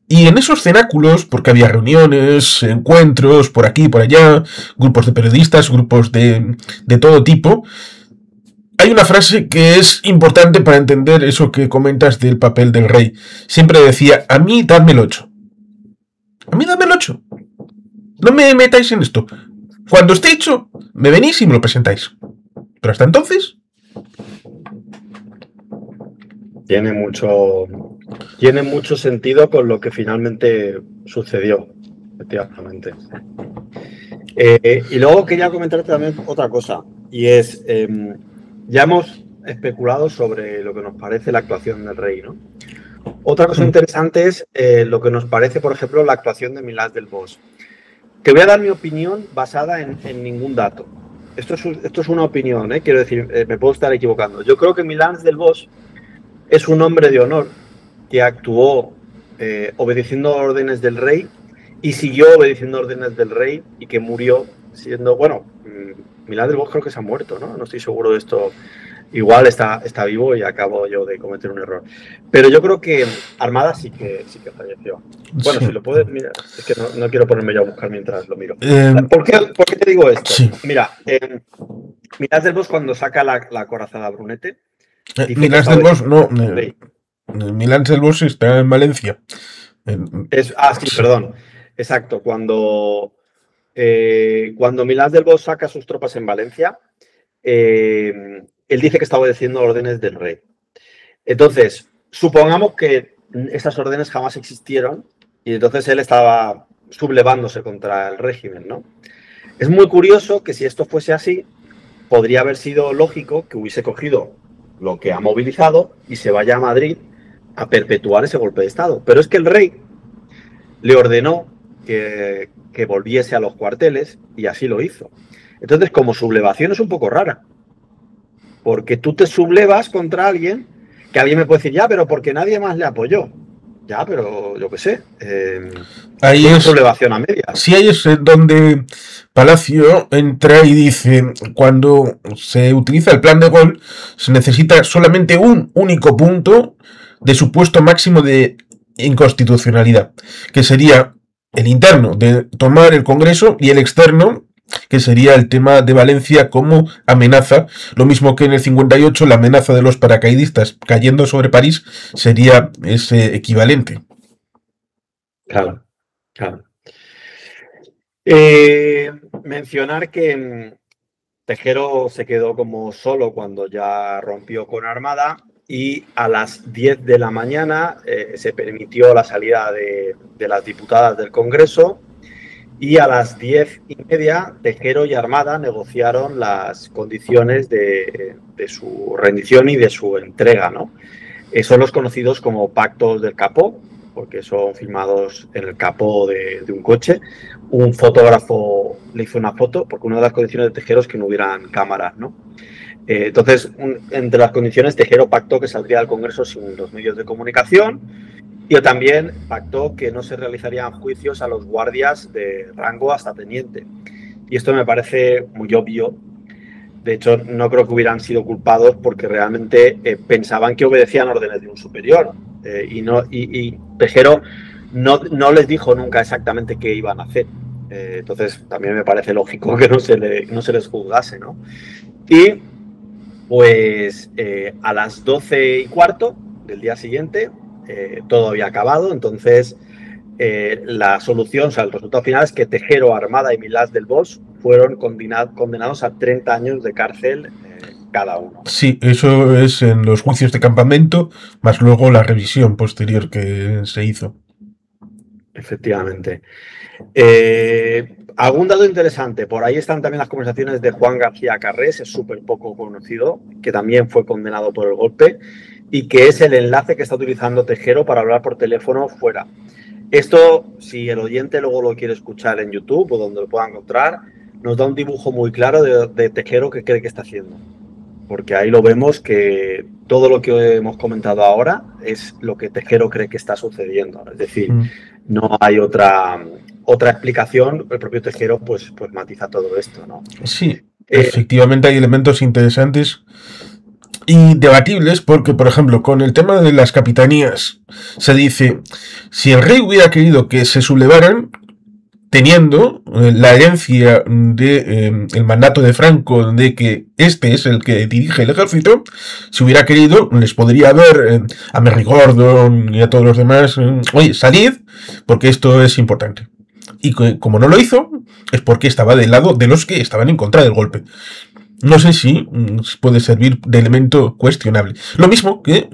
Y en esos cenáculos, porque había reuniones, encuentros, por aquí, por allá, grupos de periodistas, grupos de todo tipo, hay una frase que es importante para entender eso que comentas del papel del rey. Siempre decía, a mí dadme el 8. A mí dadme el 8. No me metáis en esto. Cuando esté hecho, me venís y me lo presentáis. Pero hasta entonces... Tiene mucho sentido con lo que finalmente sucedió, efectivamente. Y luego quería comentarte también otra cosa, y es, ya hemos especulado sobre lo que nos parece la actuación del rey, ¿no? Otra cosa interesante es lo que nos parece, por ejemplo, la actuación de Milás del Bosch. Te voy a dar mi opinión basada en ningún dato. Esto es una opinión, quiero decir, me puedo estar equivocando. Yo creo que Milás del Bosch es un hombre de honor que actuó obedeciendo órdenes del rey y siguió obedeciendo órdenes del rey y que murió siendo, bueno, Milán del Bosch creo que se ha muerto, ¿no? No estoy seguro de esto. Igual está vivo y acabo yo de cometer un error. Pero yo creo que Armada sí que falleció. Bueno, sí. Si lo puedes mirar, es que no quiero ponerme yo a buscar mientras lo miro. ¿Por qué te digo esto? Sí. Mira, Milán del Bosch cuando saca la corazada a Brunete... Milán del Bosch no. Milán del Bosch está en Valencia. Sí, perdón. Exacto. Cuando Milán del Bosch saca sus tropas en Valencia, él dice que está obedeciendo órdenes del rey. Entonces, supongamos que estas órdenes jamás existieron y entonces él estaba sublevándose contra el régimen, ¿no? Es muy curioso que si esto fuese así, podría haber sido lógico que hubiese cogido lo que ha movilizado y se vaya a Madrid a perpetuar ese golpe de Estado. Pero es que el rey le ordenó que volviese a los cuarteles y así lo hizo. Entonces, como sublevación es un poco rara, porque tú te sublevas contra alguien que alguien me puede decir, ya, pero porque nadie más le apoyó. Ya, pero yo qué sé. Ahí es sublevación a medias. Sí, ahí es donde Palacio entra y dice, cuando se utiliza el plan de Gaulle, se necesita solamente un único punto de supuesto máximo de inconstitucionalidad, que sería el interno de tomar el Congreso y el externo, que sería el tema de Valencia como amenaza, lo mismo que en el 58 la amenaza de los paracaidistas cayendo sobre París sería ese equivalente. Claro. Mencionar que Tejero se quedó como solo cuando ya rompió con Armada y a las 10 de la mañana se permitió la salida de las diputadas del Congreso y a las 10:30 Tejero y Armada negociaron las condiciones de su rendición y de su entrega, ¿no? Son los conocidos como pactos del capó, porque son firmados en el capó de un coche. Un fotógrafo le hizo una foto, porque una de las condiciones de Tejero es que no hubieran cámaras, ¿no? Entonces, entre las condiciones, Tejero pactó que saldría del Congreso sin los medios de comunicación y también pactó que no se realizarían juicios a los guardias de rango hasta teniente. Y esto me parece muy obvio. De hecho, no creo que hubieran sido culpados porque realmente pensaban que obedecían órdenes de un superior. Y Tejero no les dijo nunca exactamente qué iban a hacer. Entonces, también me parece lógico que no se les juzgase, ¿no? Y, pues, a las 12:15 del día siguiente, todo había acabado. Entonces, la solución, o sea, el resultado final es que Tejero, Armada y Milás del Bosch fueron condenados a 30 años de cárcel cada uno. Sí, eso es en los juicios de campamento, más luego la revisión posterior que se hizo. Efectivamente. Algún dato interesante, por ahí están también las conversaciones de Juan García Carrés, es súper poco conocido, que también fue condenado por el golpe y que es el enlace que está utilizando Tejero para hablar por teléfono fuera. Esto, si el oyente luego lo quiere escuchar en YouTube o donde lo pueda encontrar, nos da un dibujo muy claro de Tejero que cree que está haciendo. Porque ahí lo vemos que todo lo que hemos comentado ahora es lo que Tejero cree que está sucediendo. Es decir, no hay otra otra explicación, el propio Tejero pues matiza todo esto, ¿no? Sí, efectivamente hay elementos interesantes y debatibles porque, por ejemplo, con el tema de las capitanías, se dice, si el rey hubiera querido que se sublevaran, teniendo la herencia de el mandato de Franco de que este es el que dirige el ejército, si hubiera querido, les podría haber a Merry Gordon y a todos los demás, oye, salid, porque esto es importante. Y como no lo hizo, es porque estaba del lado de los que estaban en contra del golpe. No sé si puede servir de elemento cuestionable. Lo mismo que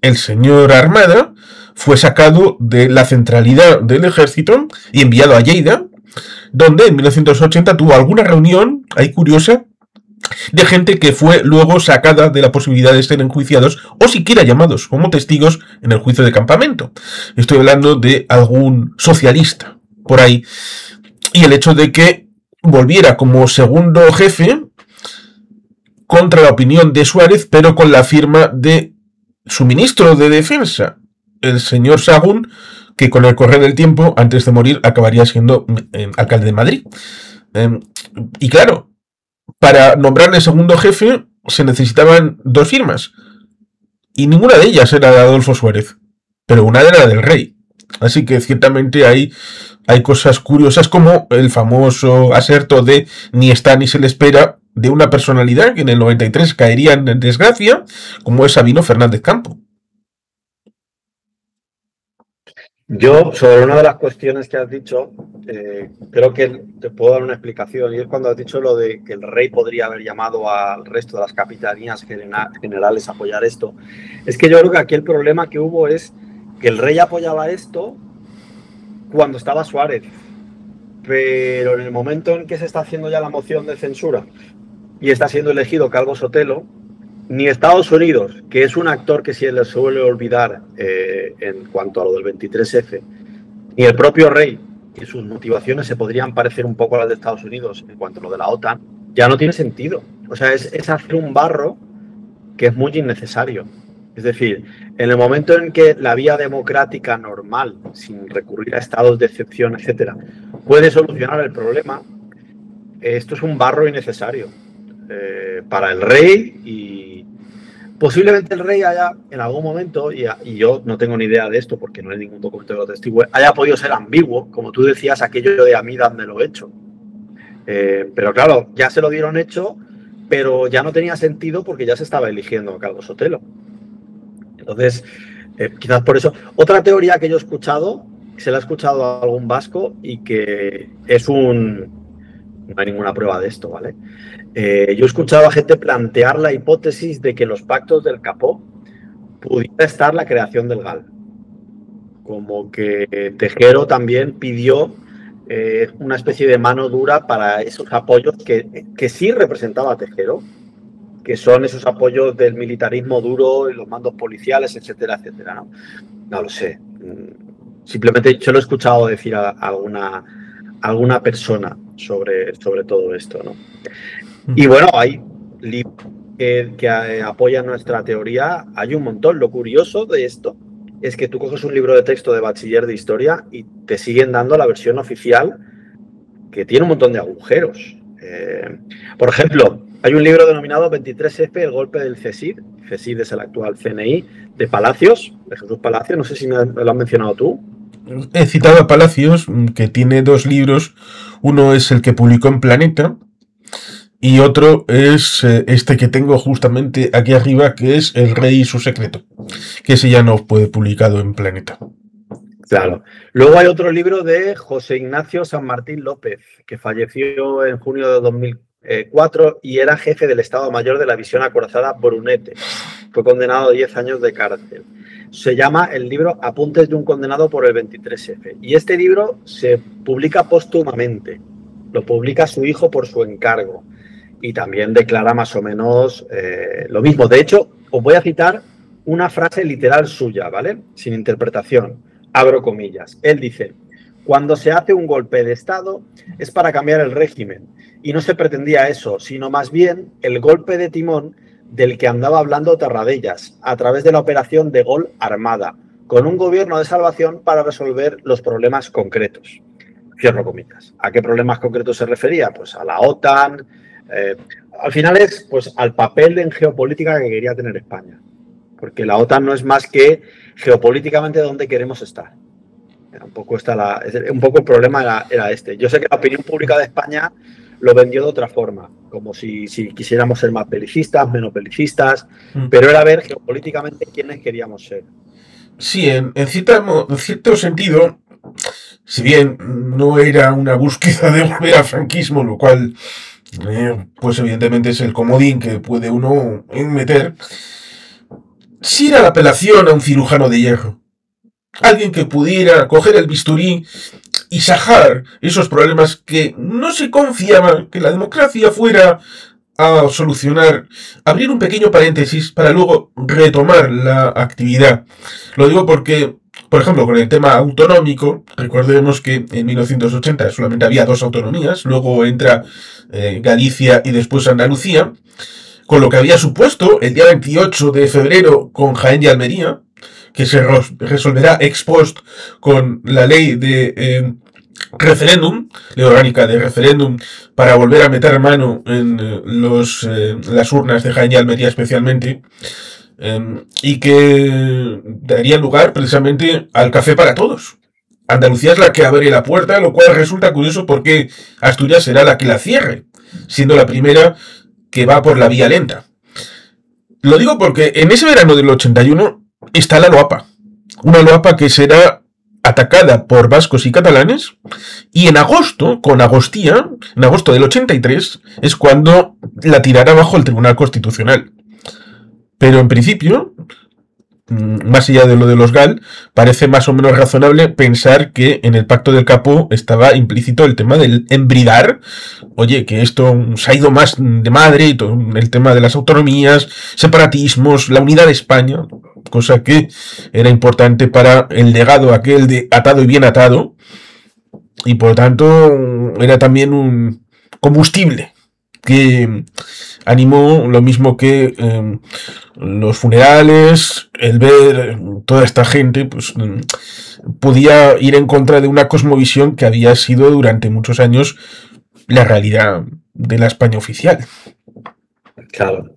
el señor Armada fue sacado de la centralidad del ejército y enviado a Lleida, donde en 1980 tuvo alguna reunión, ahí curiosa, de gente que fue luego sacada de la posibilidad de ser enjuiciados o siquiera llamados como testigos en el juicio de campamento. Estoy hablando de algún socialista por ahí. Y el hecho de que volviera como segundo jefe contra la opinión de Suárez, pero con la firma de su ministro de Defensa, el señor Sahagún, que con el correr del tiempo, antes de morir, acabaría siendo alcalde de Madrid. Y claro, para nombrarle segundo jefe se necesitaban 2 firmas. Y ninguna de ellas era de Adolfo Suárez, pero una era del rey. Así que ciertamente hay cosas curiosas como el famoso aserto de ni está ni se le espera de una personalidad que en el 93 caería en desgracia, como es Sabino Fernández Campo. Yo, sobre una de las cuestiones que has dicho, creo que te puedo dar una explicación, y es cuando has dicho lo de que el rey podría haber llamado al resto de las capitanías generales a apoyar esto. Es que yo creo que aquí el problema que hubo es que el rey apoyaba esto cuando estaba Suárez, pero en el momento en que se está haciendo ya la moción de censura y está siendo elegido Calvo Sotelo, ni Estados Unidos, que es un actor que se le suele olvidar en cuanto a lo del 23F, ni el propio rey, que sus motivaciones se podrían parecer un poco a las de Estados Unidos en cuanto a lo de la OTAN, ya no tiene sentido. O sea, es hacer un barro que es muy innecesario. Es decir, en el momento en que la vía democrática normal, sin recurrir a estados de excepción, etcétera, puede solucionar el problema, esto es un barro innecesario para el rey, y posiblemente el rey haya en algún momento, y yo no tengo ni idea de esto porque no hay ningún documento que lo testigue, haya podido ser ambiguo, como tú decías, aquello de a mí dádmelo hecho. Pero claro, ya se lo dieron hecho, pero ya no tenía sentido porque ya se estaba eligiendo a Calvo Sotelo. Entonces, quizás por eso. Otra teoría que yo he escuchado, se la ha escuchado a algún vasco y que es no hay ninguna prueba de esto, ¿vale? Yo he escuchado a gente plantear la hipótesis de que en los pactos del Capó pudiera estar la creación del GAL. Como que Tejero también pidió una especie de mano dura para esos apoyos que sí representaba Tejero, que son esos apoyos del militarismo duro y los mandos policiales, etcétera, etcétera, ¿no? No lo sé. Simplemente yo lo he escuchado decir a alguna persona sobre todo esto, ¿no? Y bueno, hay libros que apoyan nuestra teoría, hay un montón. Lo curioso de esto es que tú coges un libro de texto de bachiller de historia y te siguen dando la versión oficial, que tiene un montón de agujeros. Por ejemplo, hay un libro denominado 23F, el golpe del CSID. CSID es el actual CNI de Palacios, de Jesús Palacios. No sé si me lo has mencionado tú. He citado a Palacios, que tiene 2 libros. Uno es el que publicó en Planeta y otro es este que tengo justamente aquí arriba, que es El Rey y su secreto, que ese ya no fue publicado en Planeta. Claro. Luego hay otro libro de José Ignacio San Martín López, que falleció en junio de 2004 y era jefe del Estado Mayor de la División Acorazada Brunete. Fue condenado a 10 años de cárcel. Se llama el libro Apuntes de un condenado por el 23F. Y este libro se publica póstumamente. Lo publica su hijo por su encargo. Y también declara más o menos lo mismo. De hecho, os voy a citar una frase literal suya, ¿vale? Sin interpretación. Abro comillas. Él dice: cuando se hace un golpe de Estado es para cambiar el régimen. Y no se pretendía eso, sino más bien el golpe de timón del que andaba hablando Terradellas, a través de la operación de Gol Armada, con un gobierno de salvación para resolver los problemas concretos. cierro comillas. ¿A qué problemas concretos se refería? Pues a la OTAN. Al final es pues al papel en geopolítica que quería tener España. Porque la OTAN no es más que geopolíticamente dónde queremos estar. Un poco el problema era este. Yo sé que la opinión pública de España lo vendió de otra forma, como si quisiéramos ser más belicistas, menos belicistas, pero era ver geopolíticamente quiénes queríamos ser. Sí, en cierto sentido, si bien no era una búsqueda de volver al franquismo, lo cual, pues evidentemente es el comodín que puede uno meter, sí era la apelación a un cirujano de hierro. Alguien que pudiera coger el bisturí y sajar esos problemas que no se confiaba que la democracia fuera a solucionar, abrir un pequeño paréntesis para luego retomar la actividad. Lo digo porque, por ejemplo, con el tema autonómico, recordemos que en 1980 solamente había 2 autonomías, luego entra Galicia y después Andalucía, con lo que había supuesto el día 28 de febrero con Jaén y Almería, que se resolverá ex post con la ley de referéndum, ley orgánica de referéndum, para volver a meter mano en las urnas de Jaén y Almería especialmente, y que daría lugar precisamente al café para todos. Andalucía es la que abre la puerta, lo cual resulta curioso porque Asturias será la que la cierre, siendo la primera que va por la vía lenta. Lo digo porque en ese verano del 81 está la Loapa, una Loapa que será atacada por vascos y catalanes, y en agosto, con Agostía, en agosto del 83, es cuando la tirará bajo el Tribunal Constitucional. Pero en principio, más allá de lo de los GAL, parece más o menos razonable pensar que en el Pacto del Capó estaba implícito el tema del embridar. Oye, que esto se ha ido más de madre, y todo el tema de las autonomías, separatismos, la unidad de España, cosa que era importante para el legado aquel de atado y bien atado, y por lo tanto era también un combustible que animó lo mismo que los funerales, el ver toda esta gente, pues podía ir en contra de una cosmovisión que había sido durante muchos años la realidad de la España oficial. Claro.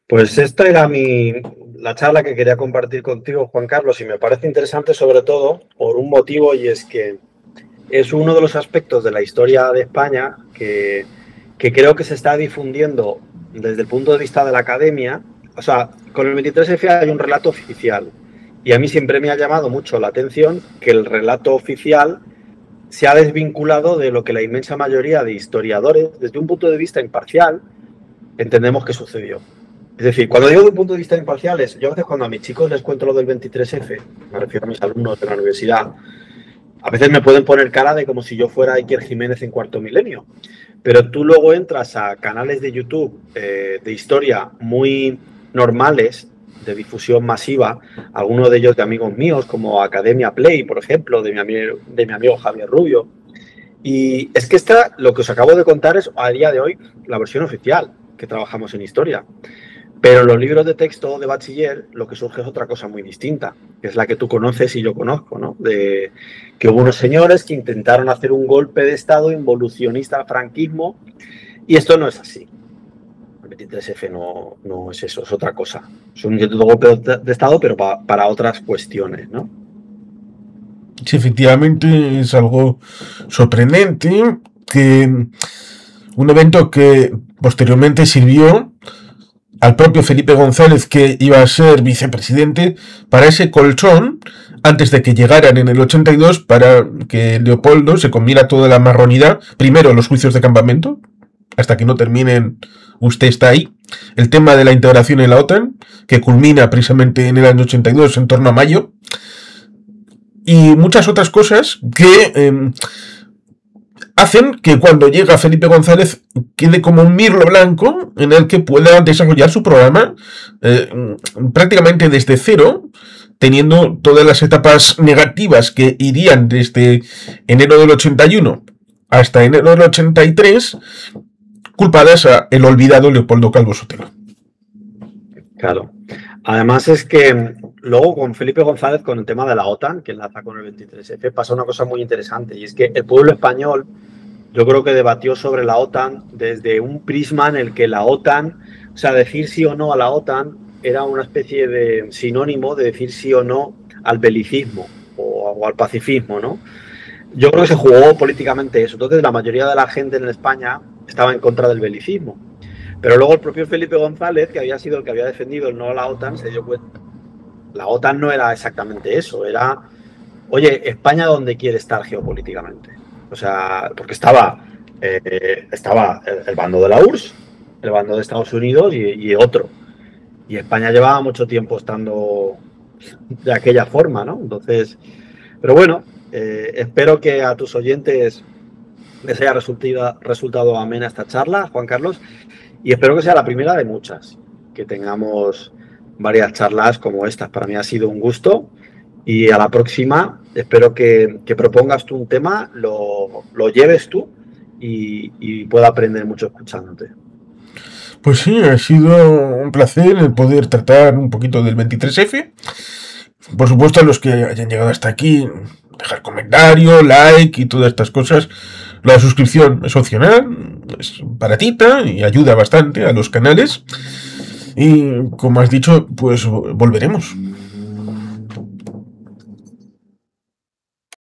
Pues esta era la charla que quería compartir contigo, Juan Carlos, y me parece interesante sobre todo por un motivo, y es que es uno de los aspectos de la historia de España que creo que se está difundiendo desde el punto de vista de la academia. O sea, con el 23F hay un relato oficial, y a mí siempre me ha llamado mucho la atención que el relato oficial se ha desvinculado de lo que la inmensa mayoría de historiadores, desde un punto de vista imparcial, entendemos que sucedió. Es decir, cuando digo de un punto de vista imparcial, yo a veces cuando a mis chicos les cuento lo del 23F, me refiero a mis alumnos de la universidad, a veces me pueden poner cara de como si yo fuera Iker Jiménez en Cuarto Milenio. Pero tú luego entras a canales de YouTube de historia muy normales, de difusión masiva, algunos de ellos de amigos míos, como Academia Play, por ejemplo, de mi amigo Javier Rubio. Y es que lo que os acabo de contar es, a día de hoy, la versión oficial que trabajamos en historia. Pero en los libros de texto de bachiller lo que surge es otra cosa muy distinta, que es la que tú conoces y yo conozco, ¿no? De que hubo unos señores que intentaron hacer un golpe de Estado involucionista al franquismo, y esto no es así. El 23F no es eso, es otra cosa. Es un intento de golpe de Estado, pero para otras cuestiones, ¿no? Sí, efectivamente es algo sorprendente, que un evento que posteriormente sirvió al propio Felipe González, que iba a ser vicepresidente, para ese colchón, antes de que llegaran en el 82, para que Leopoldo se comiera toda la marronidad, primero los juicios de campamento, hasta que no terminen, usted está ahí, el tema de la integración en la OTAN, que culmina precisamente en el año 82, en torno a mayo, y muchas otras cosas que hacen que cuando llega Felipe González quede como un mirlo blanco en el que pueda desarrollar su programa prácticamente desde cero, teniendo todas las etapas negativas que irían desde enero del 81 hasta enero del 83, culpadas a el olvidado Leopoldo Calvo Sotelo. Claro. Además es que luego con Felipe González, con el tema de la OTAN, que enlaza con el 23F, pasa una cosa muy interesante, y es que el pueblo español, yo creo que debatió sobre la OTAN desde un prisma en el que la OTAN, o sea, decir sí o no a la OTAN era una especie de sinónimo de decir sí o no al belicismo o al pacifismo, ¿no? Yo creo que se jugó políticamente eso. Entonces, la mayoría de la gente en España estaba en contra del belicismo. Pero luego el propio Felipe González, que había sido el que había defendido el no a la OTAN, se dio cuenta. La OTAN no era exactamente eso, era, oye, España dónde quiere estar geopolíticamente. O sea, porque estaba el bando de la URSS, el bando de Estados Unidos y otro. Y España llevaba mucho tiempo estando de aquella forma, ¿no? Entonces, pero bueno, espero que a tus oyentes les haya resultado amena esta charla, Juan Carlos, y espero que sea la primera de muchas, que tengamos varias charlas como estas. Para mí ha sido un gusto y a la próxima espero que propongas tú un tema, lo lleves tú y pueda aprender mucho escuchándote. Pues sí, ha sido un placer el poder tratar un poquito del 23F. Por supuesto, a los que hayan llegado hasta aquí, dejar comentario, like y todas estas cosas. La suscripción es opcional, es baratita y ayuda bastante a los canales. Y como has dicho, pues volveremos.